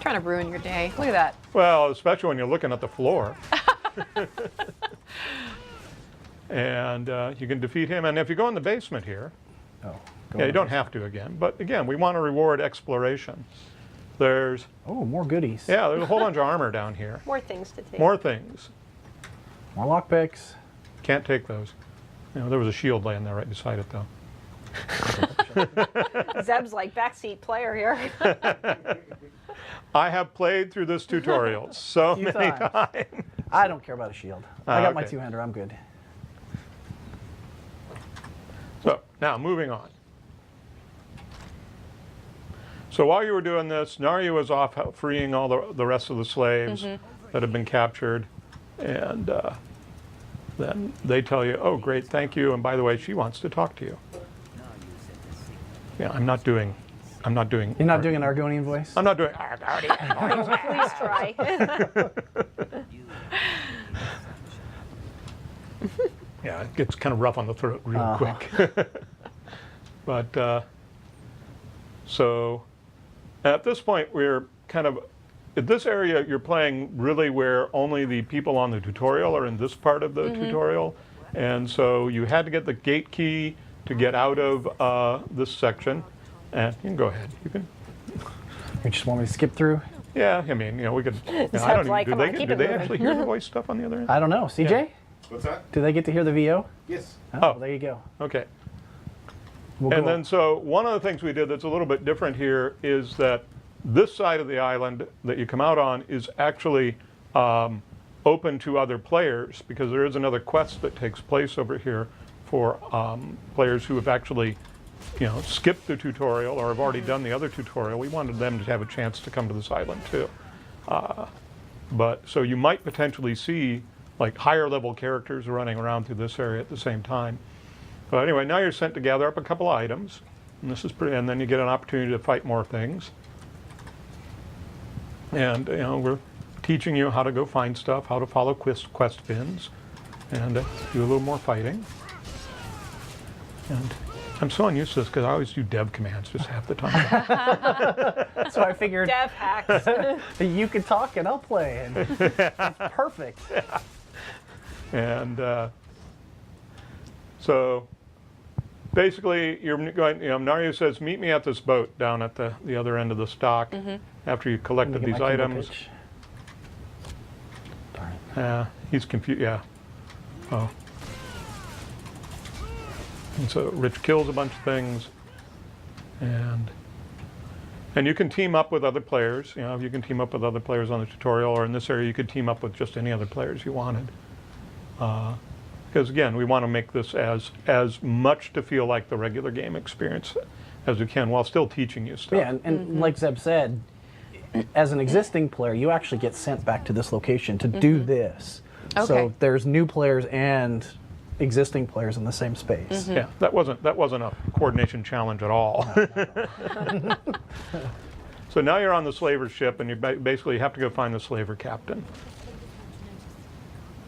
Trying to ruin your day. Look at that. Well, especially when you're looking at the floor. And you can defeat him. And if you go in the basement here, yeah, you don't have to again. But again, we want to reward exploration. There's, more goodies. yeah, there's a whole bunch of armor down here. More things to take. More things. More lockpicks. Can't take those. You know, there was a shield laying there right beside it, though. Zeb's like backseat player here. I have played through this tutorial so Few many times. times. I don't care about a shield. I got my okay. two-hander. I'm good. So, now moving on. So while you were doing this, Narya was off freeing all the rest of the slaves that had been captured. And then they tell you, oh, great, thank you. And by the way, she wants to talk to you. Yeah, I'm not doing. You're not doing an Argonian voice? I'm not doing. Please try. Yeah, it gets kind of rough on the throat real quick. But so at this point, we're kind of at this area. You're playing really where only the people on the tutorial are in this part of the tutorial, and so you had to get the gate key to get out of this section. And you can go ahead. You can. You just want me to skip through? Yeah, I mean, we could. I Zeb's don't like, even, come on, keep do it they moving. actually hear the voice stuff on the other end? I don't know. CJ? What's that? Do they get to hear the VO? Yes. Oh, Oh. there you go. Okay. We'll And go- then, so one of the things we did that's a little bit different here is that this side of the island that you come out on is actually open to other players, because there is another quest that takes place over here for players who have actually, skipped the tutorial or have already done the other tutorial. We wanted them to have a chance to come to this island too. But so you might potentially see like higher level characters running around through this area at the same time. But anyway, now you're sent to gather up a couple of items, and this is pretty. And then you get an opportunity to fight more things. And we're teaching you how to go find stuff, how to follow quest pins, and do a little more fighting. And I'm so unused to this because I always do dev commands just half the time. So I figured Dev hacks. you could talk and I'll play. And it's perfect. And so basically, you're going. Narya says, "Meet me at this boat down at the other end of the stock after you collected Let me get these my Kindle items." pitch. Darn. He's confused. Yeah. Oh. And so Rich kills a bunch of things, and you can team up with other players. You can team up with other players on the tutorial, or in this area, you could team up with just any other players you wanted. Because again, we want to make this as much to feel like the regular game experience as we can, while still teaching you stuff. Yeah, and like Zeb said, as an existing player, you actually get sent back to this location to do this. Okay. So there's new players and existing players in the same space. Yeah, that wasn't a coordination challenge at all. So now you're on the slaver ship, and you basically have to go find the slaver captain.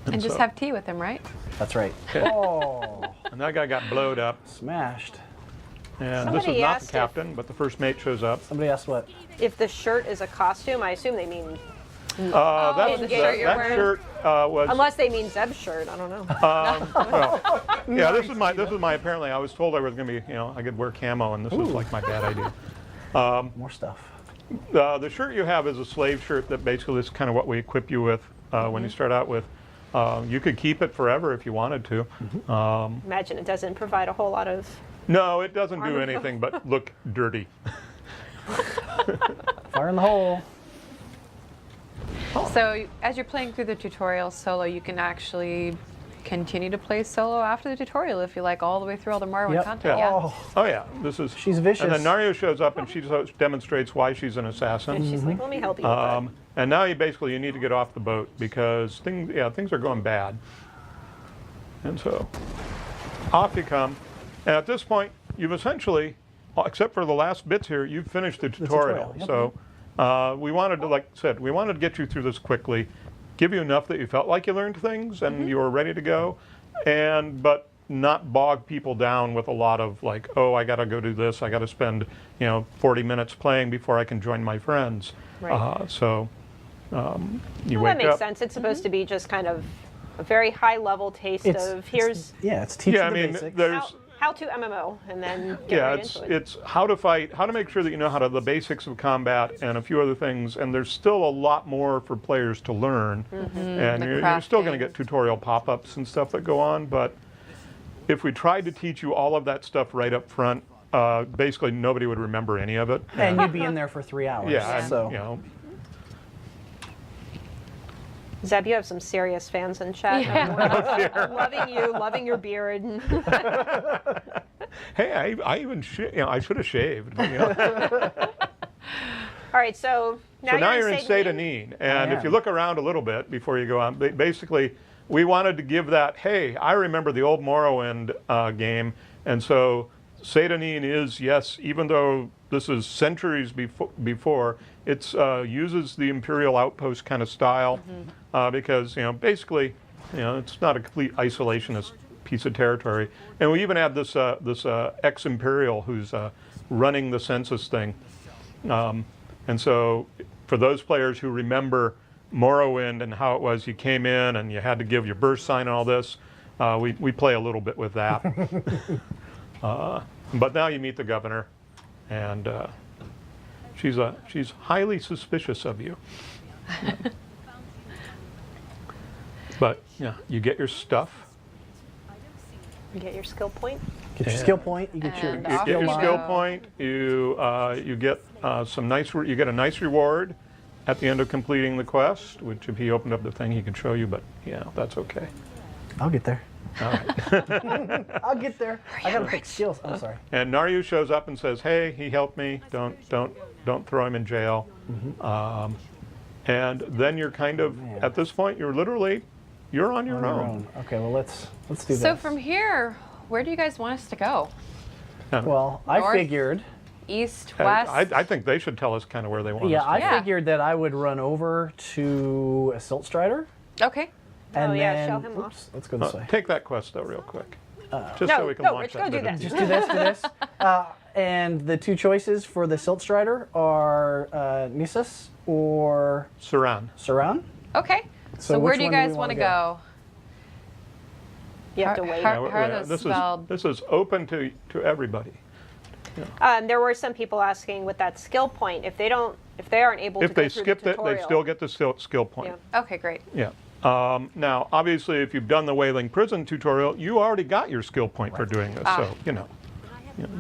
And just so- have tea with him, right? That's right. Oh. And that guy got blowed up. Smashed. And this Somebody is not asked the captain, but the first mate shows up. Somebody asked what? If the shirt is a costume, I assume they mean, the shirt you're that wearing. shirt was. unless they mean Zeb's shirt. I don't know. Yeah, this is my. Apparently, I was told I was going to be. I could wear camo, and this was like my bad idea. More stuff. The shirt you have is a slave shirt that basically is kind of what we equip you with when you start out with. You could keep it forever if you wanted to. Imagine it doesn't provide a whole lot of. No, it doesn't do anything but look dirty. Fire in the hole. So as you're playing through the tutorial solo, you can actually continue to play solo after the tutorial if you like, all the way through all the Morrowind Yep. content. Yeah. Yeah. Oh yeah, this is. She's vicious. And then Narya shows up and she demonstrates why she's an assassin. And she's like, let me help you with that. And now you need to get off the boat because things are going bad. And so off you come. And at this point, you've essentially, except for the last bits here, you've finished the tutorial. Yep. So we wanted to, like I said, we wanted to get you through this quickly, give you enough that you felt like you learned things and you were ready to go, but not bog people down with a lot of like, oh, I got to go do this, I got to spend 40 minutes playing before I can join my friends. Right. You Well, wake that makes up. sense. It's supposed to be just kind of a very high level taste of here's it's teaching Yeah, I the mean, basics. there's how to MMO, and then get yeah, right it's into it. it's how to fight, how to make sure that you know how to the basics of combat and a few other things. And there's still a lot more for players to learn, and The you're still going to crafting. get tutorial pop-ups and stuff that go on. But if we tried to teach you all of that stuff right up front, basically nobody would remember any of it. And you'd be in there for 3 hours. Yeah, and, So Zeb, you have some serious fans in chat. Yeah. Loving you, loving your beard. hey, I even I should have shaved. But, All right, so now So now you're in Satan. Satanine, and if you am. look around a little bit before you go on, basically, we wanted to give that, hey, I remember the old Morrowind game, and so Satanine is, yes, even though this is centuries before, it uses the Imperial Outpost kind of style, because, basically, it's not a complete isolationist piece of territory. And we even had this ex-Imperial who's running the census thing. And so for those players who remember Morrowind and how it was you came in and you had to give your birth sign and all this, we play a little bit with that. But now you meet the governor, and she's highly suspicious of you. But yeah, you get your stuff. You get your skill point. get your skill point. You get your And You off get your you skill go. point. You get you get a nice reward at the end of completing the quest. Which, if he opened up the thing, he could show you. But yeah, that's okay. I'll get there. All right. I'll get there. I gotta pick skills. I'm sorry. And Naryu shows up and says, "Hey, he helped me. Don't throw him in jail." And then you're kind of at this point, you're on your own. Okay, well let's do this. So from here, where do you guys want us to go? Well, I North? figured. East, And west? I think they should tell us kind of where they want Yeah, us to I Yeah. figured that I would run over to a Silt Strider. Okay. And Oh, yeah, then, show him off. oops, let's go this way. Take that quest though, real quick, just No, so we can no, launch Rich, that. go do video. that. Just do this, do this. And the two choices for the Silt Strider are Nisus or Saran. Saran. Okay. So, So where which do you one do we guys want wanna to go? go? You have to How- wait. how- are those this spelled? is open to everybody. There were some people asking with that skill point if they aren't able to If go they through skipped the it, they tutorial. still get the skill point. Yeah. Okay, great. Yeah. Now, obviously, if you've done the Wailing Prison tutorial, you already got your skill point for doing this. So,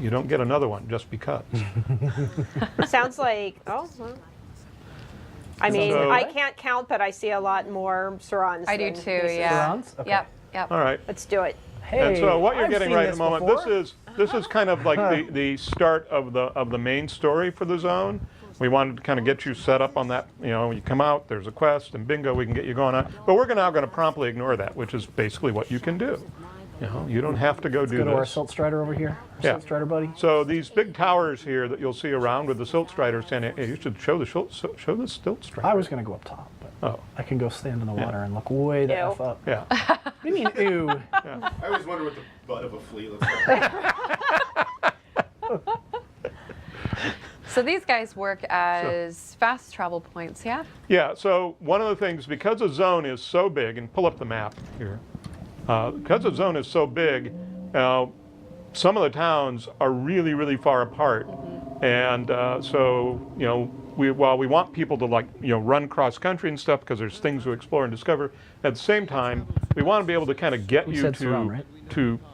you don't get another one just because. Sounds like well. I mean, So- I can't count, but I see a lot more Sarans. I do than too, Nieces. yeah. Sarans? Okay. Yep. All right. Let's do it. Hey, And so what you're I've getting seen right at this the moment, before. this is kind of like the start of the main story for the zone. We wanted to kind of get you set up on that. You come out, there's a quest, and bingo, we can get you going on. But we're now going to promptly ignore that, which is basically what you can do. You don't have to go do Go to our this. Silt Strider over here. Our Yeah. Silt Strider buddy. So these big towers here that you'll see around with the Silt Strider standing, hey, you should show the Silt Strider. I was gonna go up top, but Oh, I can go stand in the water and look way the Ew. f up. yeah. What do you mean, ew? I always wonder what the butt of a flea looks like. So these guys work as fast travel points, yeah? Yeah, so one of the things, because the zone is so big, and pull up the map here, because the zone is so big, some of the towns are really, really far apart. And so, while we want people to run cross country and stuff because there's things to explore and discover, at the same time, we want to be able to kind of get you said to Saran, right?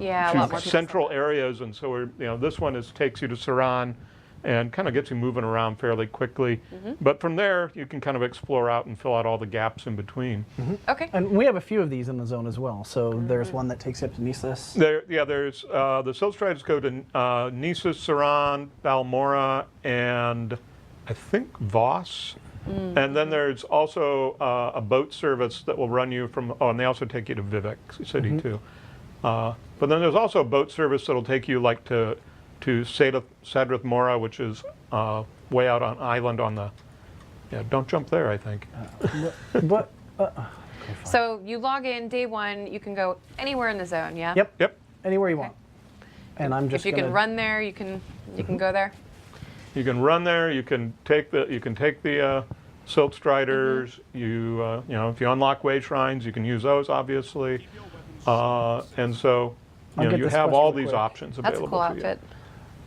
Yeah, a lot more to people central areas. And so this one takes you to Saran and kind of gets you moving around fairly quickly. But from there, you can kind of explore out and fill out all the gaps in between. Okay. And we have a few of these in the zone as well. So there's one that takes you up to Nisus. There's the Silt Striders go to Nisus, Saran, Balmora, and I think Voss. And then there's also a boat service that will run you from, and they also take you to Vivek City too. But then there's also a boat service that'll take you to Sadrith Mora, which is way out on island on Yeah, don't jump there, I think. But So you log in day one. You can go anywhere in the zone. Yeah. yep, Yep. anywhere you want. And I'm just If you gonna, can run there, you can go there. You can run there. You can take the silt striders. You if you unlock way shrines, you can use those obviously. And so I'll get you this have question all real these quick. options That's a available cool to you. outfit.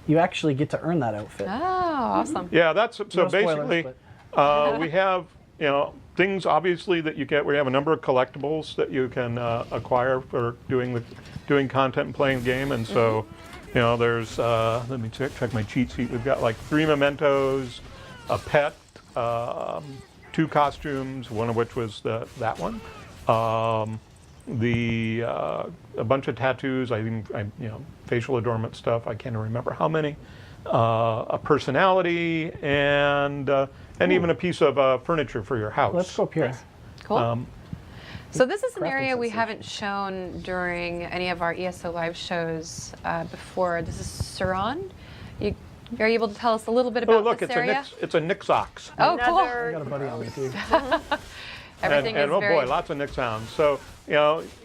You actually get to earn that outfit. Oh, awesome. Yeah, that's so No spoilers, basically but- we have things obviously that you get. We have a number of collectibles that you can acquire for doing content and playing the game, and so there's let me check my cheat sheet. We've got like 3 mementos, a pet, 2 costumes, one of which was that one. A bunch of tattoos, facial adornment stuff. I can't remember how many. A personality and even a piece of furniture for your house. Let's go up here. Cool. So this is an crafting area we sensation. haven't shown during any of our ESO live shows before. This is Suran. Are you able to tell us a little bit about Oh, look, this it's area? a Nixox. Oh, cool. I got a buddy on me too. Everything and is oh very boy, lots of Nick sounds. So,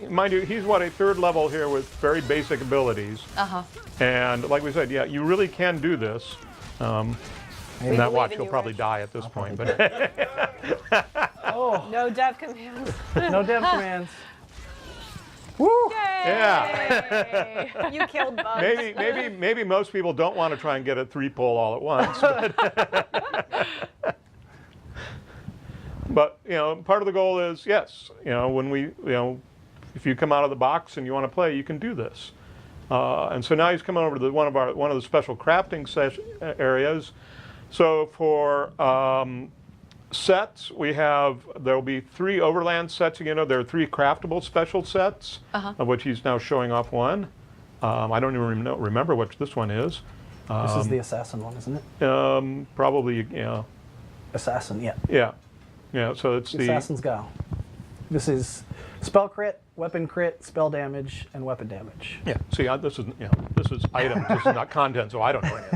mind you, he's a 3rd level here with very basic abilities. And like we said, yeah, you really can do this. And that believe watch, in he'll you, probably Rich. die at this point. But No dev commands. No dev commands. Woo! yeah, You killed bugs. maybe most people don't want to try and get a 3-pole all at once. But part of the goal is yes, when we if you come out of the box and you want to play, you can do this. And so now he's coming over to one of the special crafting areas. So for sets, there'll be 3 overland sets. There are 3 craftable special sets, of which he's now showing off one. I don't even remember which this one is. This is the assassin one, isn't it? Probably, Assassin, yeah. yeah. So it's the Assassin's Go. This is spell crit, weapon crit, spell damage, and weapon damage. yeah. See, this is items. This is not content, so I don't know any of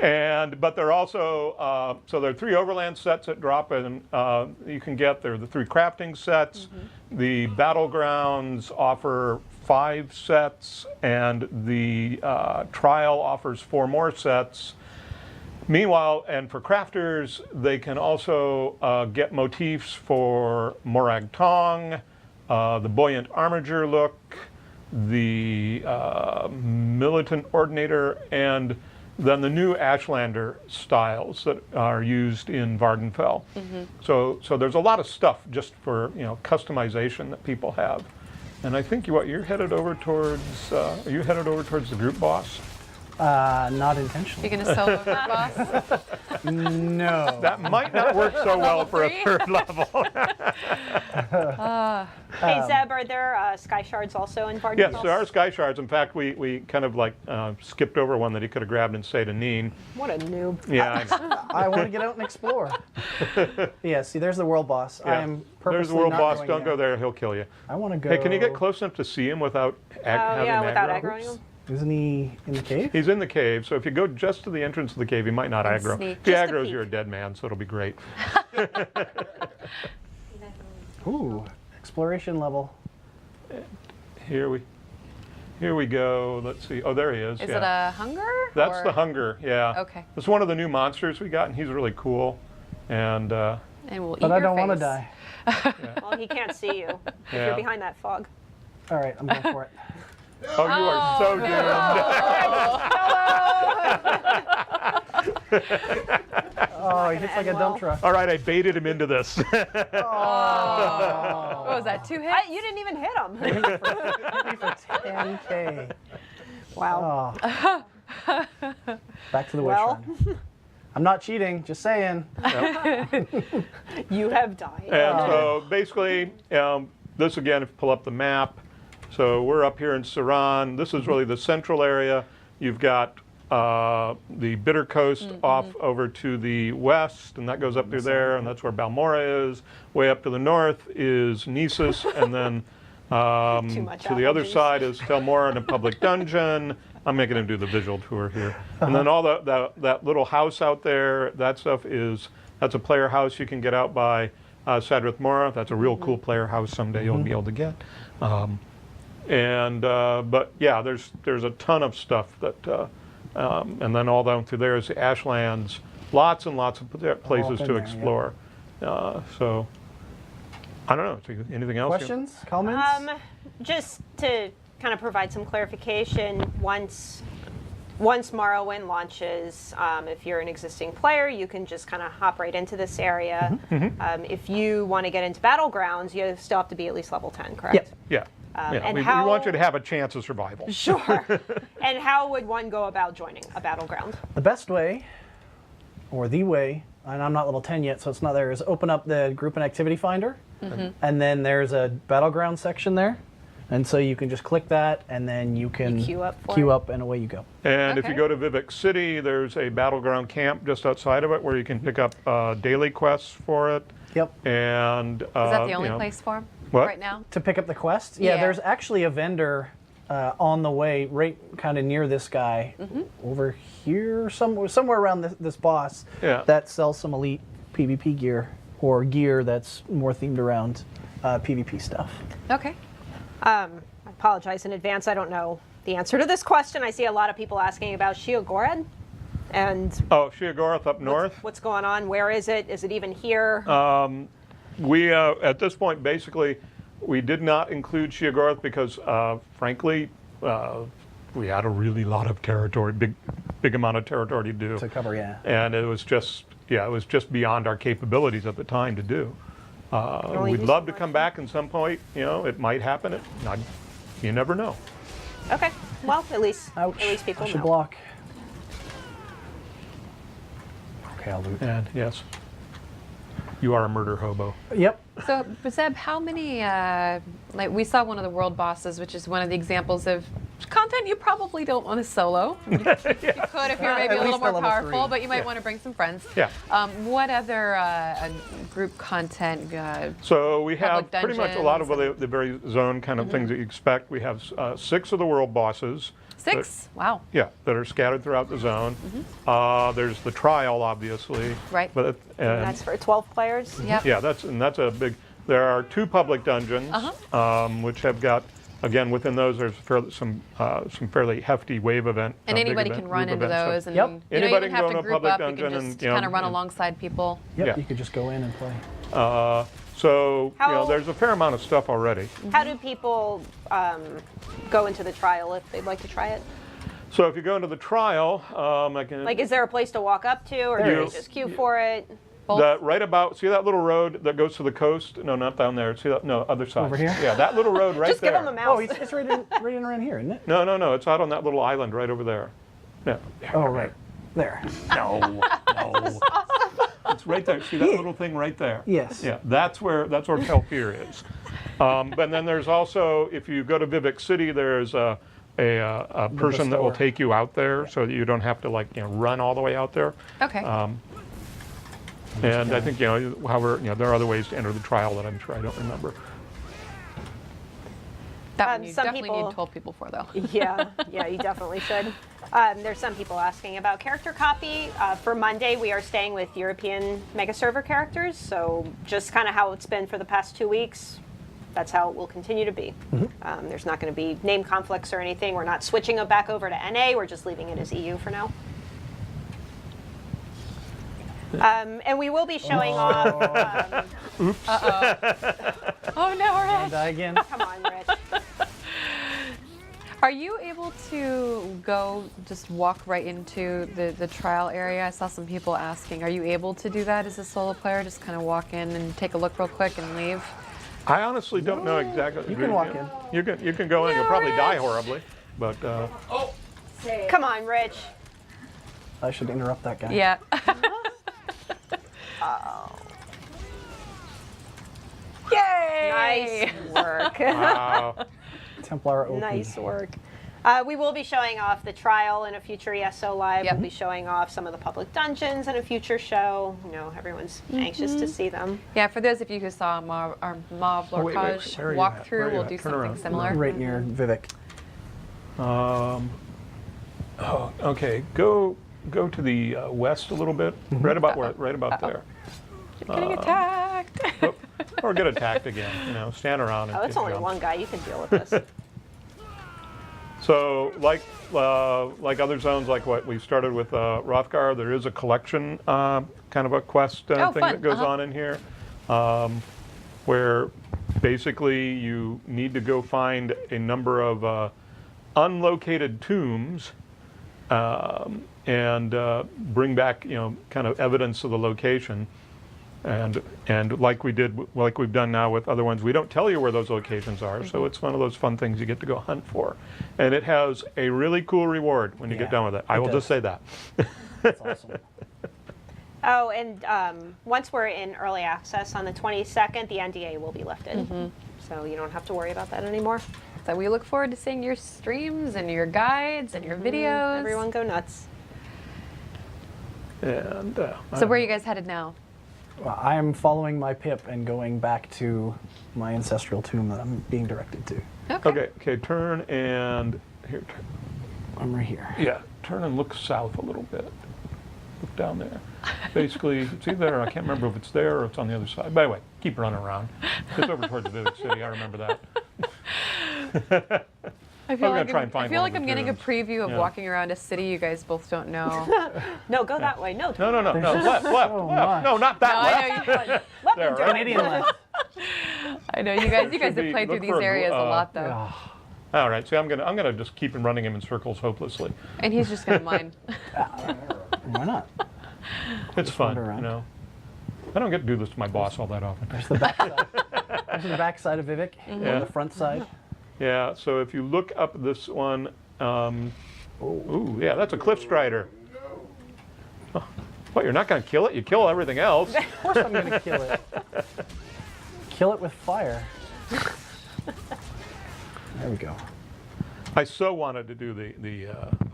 that. But they're also so there are 3 overland sets that drop, and you can get there. The 3 crafting sets. The battlegrounds offer 5 sets, and the trial offers 4 more sets. Meanwhile, and for crafters, they can also get motifs for Morag Tong, the buoyant armiger look, the militant ordinator, and then the new Ashlander styles that are used in Vardenfell. So there's a lot of stuff just for customization that people have. And I think you're headed over towards. Are you headed over towards the group boss? Not intentionally. You're gonna solo that boss. No. That might not work so well for a 3rd level. Hey Zeb, are there sky shards also in Varden? Yes, there are sky shards. In fact, we kind of skipped over one that he could have grabbed and stayed a Neen. What a noob. Yeah, I know. I want to get out and explore. Yeah, see, there's the world boss. I Yeah. am purposely There's the world not boss. going Don't there. go there; he'll kill you. I want to go. Hey, can you get close enough to see him without having without aggro? aggroing him. Isn't he in the cave? He's in the cave, so if you go just to the entrance of the cave, he might not And aggro. sneak. If he Just a aggroes, peek. you're a dead man, so it'll be great. Ooh, exploration level. Here we go. Let's see. Oh, there he is. Is yeah. it a hunger? That's or- the hunger. Yeah. Okay. It's one of the new monsters we got, and he's really cool. And And we'll eat But I your don't want to face. die. Well, he can't see you if Yeah. you're behind that fog. All right, I'm going for it. oh, you are so doomed. Oh, he hits like a end dump well. truck. All right, I baited him into this. What was that? 2 hits? You didn't even hit him. For 10K. Wow. Oh. Back to the Well. wish run. I'm not cheating, just saying. You have died. And so basically, this again, if you pull up the map, so we're up here in Suran. This is really the central area. You've got the Bitter Coast off over to the west, and that goes up through there, and that's where Balmora is. Way up to the north is Nisus, and then Too much To the apple other juice. side is Telmora in a public dungeon. I'm making him do the visual tour here. And then all that little house out there, that stuff that's a player house you can get out by Sadrith Mora. That's a real cool player house someday you'll be able to get. But yeah, there's a ton of stuff that, and then all down through there is the Ashlands. Lots and lots of places in to there, yeah. explore. So, I don't know. Anything else? Questions, comments? Just to kind of provide some clarification, once Morrowind launches, if you're an existing player, you can just kind of hop right into this area. If you want to get into Battlegrounds, you still have to be at least level 10, correct? Yep. Yeah. And we want you to have a chance of survival. Sure. And how would one go about joining a Battleground? The best way, or the way, and I'm not level 10 yet, so it's not there, is open up the group and activity finder, and then there's a battleground section there. And so you can just click that, and then you can You queue up and away you go. And if you Okay. go to Vivek City, there's a battleground camp just outside of it where you can pick up daily quests for it. Yep. And Is that the you only know, place for 'em What? right now? To pick up the quest? Yeah, Yeah. there's actually a vendor on the way, right kind of near this guy, over here, somewhere around this boss, Yeah. that sells some elite PvP gear, or gear that's more themed around PvP stuff. Okay. I apologize in advance. I don't know the answer to this question. I see a lot of people asking about Sheogorath and Oh, Sheogorath up north. what's going on. Where is it? Is it even here? We, at this point, basically, we did not include Sheogorath because, frankly, we had a really lot of territory, big amount of territory to do. To cover, yeah. And it was just beyond our capabilities at the time to do. only We'd do love so to much. come back at some point. It might happen. You never know. Okay. Well, at least Ouch. people I should know. block. Okay, I'll loot. And yes, you are a murder hobo. Yep. So, Zeb, how many, like we saw one of the world bosses, which is one of the examples of content you probably don't want to solo. You could if you're maybe At a little least more at level powerful, 3. but you might want to bring some friends. Yeah. What other group content? So we have Public pretty much a lot of dungeons the very zone kind of things that you expect. We have 6 of the world bosses. 6? Wow. Yeah, that are scattered throughout the zone. There's the trial, obviously. Right. But And that's for 12 players. Yep. yeah, that's a big. There are 2 public dungeons, which have got. Again, within those, there's some fairly hefty wave event. And big anybody event, can run group into event those, stuff. and Yep. you don't Anybody even can have go to in a group public up. You can dungeon and, just you know, kind of run and- alongside people. Yep, Yeah. you could just go in and play. So How- there's a fair amount of stuff already. How do people go into the trial if they'd like to try it? So if you go into the trial, I can. Like, is there a place to walk up to, or do There you is. just queue for it? Both? right about, see that little road that goes to the coast? No, not down there. See that? No, other side. Over here? Yeah, that little road right Just there. give them a mouse. Oh, it's right in around here, isn't it? No, it's out on that little island right over there. Yeah. Oh, right. There. No. It's right there. See that little thing right there? Yes. Yeah, that's where Telfir is. But then there's also, if you go to Vivek City, there's a person that will store. take you out there, so that you don't have to run all the way out there. Okay. And I think however there are other ways to enter the trial that I'm sure I don't remember. that one you some definitely people- need 12 people for, though. Yeah, you definitely should. There's some people asking about character copy. For Monday, we are staying with European mega server characters, so just kind of how it's been for the past 2 weeks. That's how it will continue to be. There's not going to be name conflicts or anything. We're not switching it back over to NA. We're just leaving it as EU for now. And we will be showing off. Oh, no, Rich. Die again. Come on, Rich. Are you able to go just walk right into the trial area? I saw some people asking. Are you able to do that as a solo player? Just kind of walk in and take a look real quick and leave? I honestly don't know exactly. You can walk in. You can go in. You'll probably die Rich. horribly, but Come on, Rich. I should interrupt that guy. Yeah. Yay! Nice work. wow. Templar OP. Nice work. We will be showing off the trial in a future ESO Live. Yep. We'll be showing off some of the public dungeons in a future show. You know, everyone's anxious to see them. Yeah, for those of you who saw our Mauve Oh, wait, Lorcage where are you at? Where walkthrough, are you we'll at? do Turn something around. similar. Right near Vivek. Okay, go to the west a little bit, right about there. You're getting attacked. Oh, or get attacked again. You know, stand around and Oh, it's get only jumped. one guy. You can deal with this. So, like other zones, like what we started with Rothgar, there is a collection kind of a quest thing fun. that goes on in here, where basically you need to go find a number of unlocated tombs and bring back, kind of evidence of the location. And like we've done now with other ones, we don't tell you where those locations are, so it's one of those fun things you get to go hunt for. And it has a really cool reward when you get done with it. I will just say that. That's awesome. Oh, and once we're in early access on the 22nd, the NDA will be lifted. So you don't have to worry about that anymore. So we look forward to seeing your streams and your guides and your videos. Everyone go nuts. And So where are you guys headed now? Well, I am following my pip and going back to my ancestral tomb that I'm being directed to. okay, turn and here. I'm right here. Yeah, turn and look south a little bit. Look down there. Basically, it's either there. I can't remember if it's there or it's on the other side. By the way, keep running around. It's over towards Vivek City. I remember that. I feel gonna like try and find one of I'm the getting a tombs. preview of Yeah. walking around a city you guys both don't know. No, go that way. No, No, left. so Left. much. No, not that No, left. I know you. There, right? Canadian left. I know you guys. You guys Should have played be- through look these for a areas a gr- lot, though, Oh, All right, see, I'm gonna just keep running him in circles hopelessly. and he's just gonna mine. why not? It's fun, wander around. I don't get to do this to my boss all that often. There's the back side. There's the back side of Vivek, Yeah. and the front side. Yeah, so if you look up this one, ooh, yeah, that's a cliff strider. Oh, what, you're not gonna kill it? You kill everything else. Of course I'm going to kill it. Kill it with fire. There we go. I so wanted to do the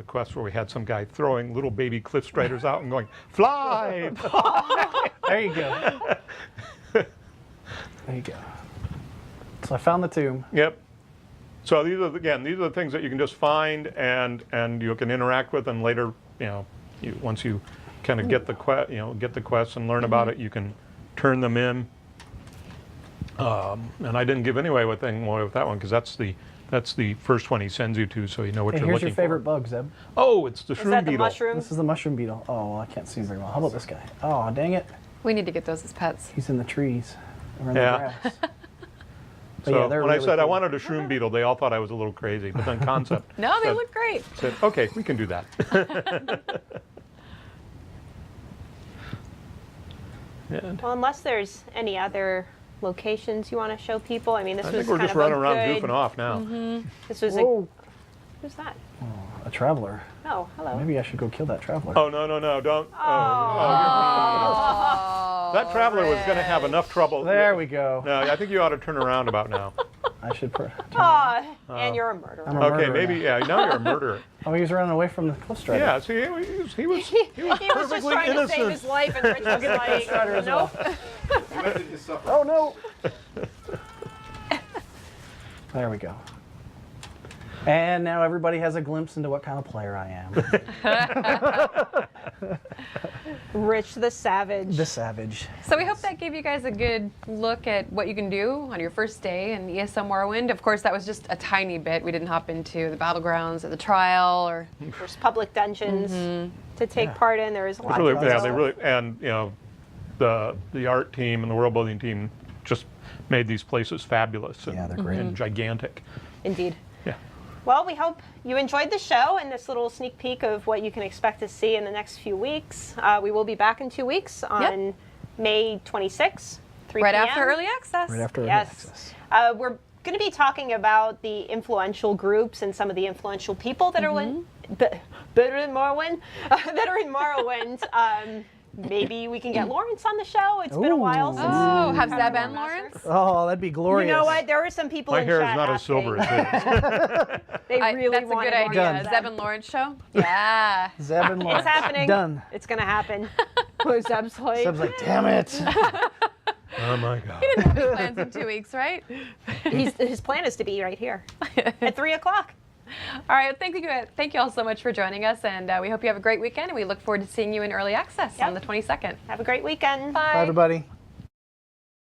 quest where we had some guy throwing little baby cliff striders out and going, fly! There you go. There you go. So I found the tomb. Yep. So these are the things that you can just find and you can interact with, and later, once you kind of get the quest and learn about it, you can turn them in. And I didn't give away with that one because that's the first one he sends you to, so you know what Hey, you're here's looking your favorite for. bug, Zeb. Oh, it's the Is shroom that the beetle. mushroom? This is the mushroom beetle. Oh, well, I can't see him very well. How about this guy? Oh, dang it. We need to get those as pets. He's in the trees. Or in Yeah. the grass. But So yeah, they're when I really said I cool. wanted a shroom beetle, they all thought I was a little crazy. But then Concept No, they said, look great. said, okay, we can do that. And Well, unless there's any other locations you want to show people. I mean, this I was think we're kind just of a running around good. goofing off now. This was Whoa, who's that? a traveler. Oh, hello. Maybe I should go kill that traveler. Oh, no, don't. Oh, That traveler was going to have enough trouble. There we go. No, I think you ought to turn around about now. I should turn Aw, and you're a murderer. I'm a Okay, murderer maybe, now. yeah, now you're a murderer. Oh, he was running away from the cliff strider. Yeah, see, he was He was just perfectly trying to save his innocent. life, and Rich was like, nope. You might think you suffer. Oh, no. There we go. And now everybody has a glimpse into what kind of player I am. Rich the Savage. The savage. So we hope that gave you guys a good look at what you can do on your first day in ESO Morrowind. Of course, that was just a tiny bit. We didn't hop into the battlegrounds or the trial or There's public dungeons to take part in. There is a lot. Really, to yeah, do. they really, and the art team and the world building team just made these places fabulous and, Yeah, they're great. and gigantic. Indeed. Yeah. Well, we hope you enjoyed the show and this little sneak peek of what you can expect to see in the next few weeks. We will be back in 2 weeks on May 26th, 3 right p.m. after early access. Right after early Yes. access. We're going to be talking about the influential groups and some of the influential people that are better in Morrowind, that are in Morrowind. maybe we can get Lawrence on the show. It's been a while Ooh. since. Oh, have Zeb and Lawrence? Oh, that'd be glorious. You know what? There were some people My in hair is chat not as asking. silver as his. They really That's a wanted good idea. Lawrence. Done. Zeb and Lawrence show? Yeah. Zeb and Lawrence. It's happening. Done. It's gonna happen. Zeb's like, Zeb's like, damn it. Oh my God. Plans in 2 weeks, right? his plan is to be right here at 3 o'clock. All right. Thank you all so much for joining us, and we hope you have a great weekend. And we look forward to seeing you in early access on the 22nd. Have a great weekend. Bye. Bye, everybody.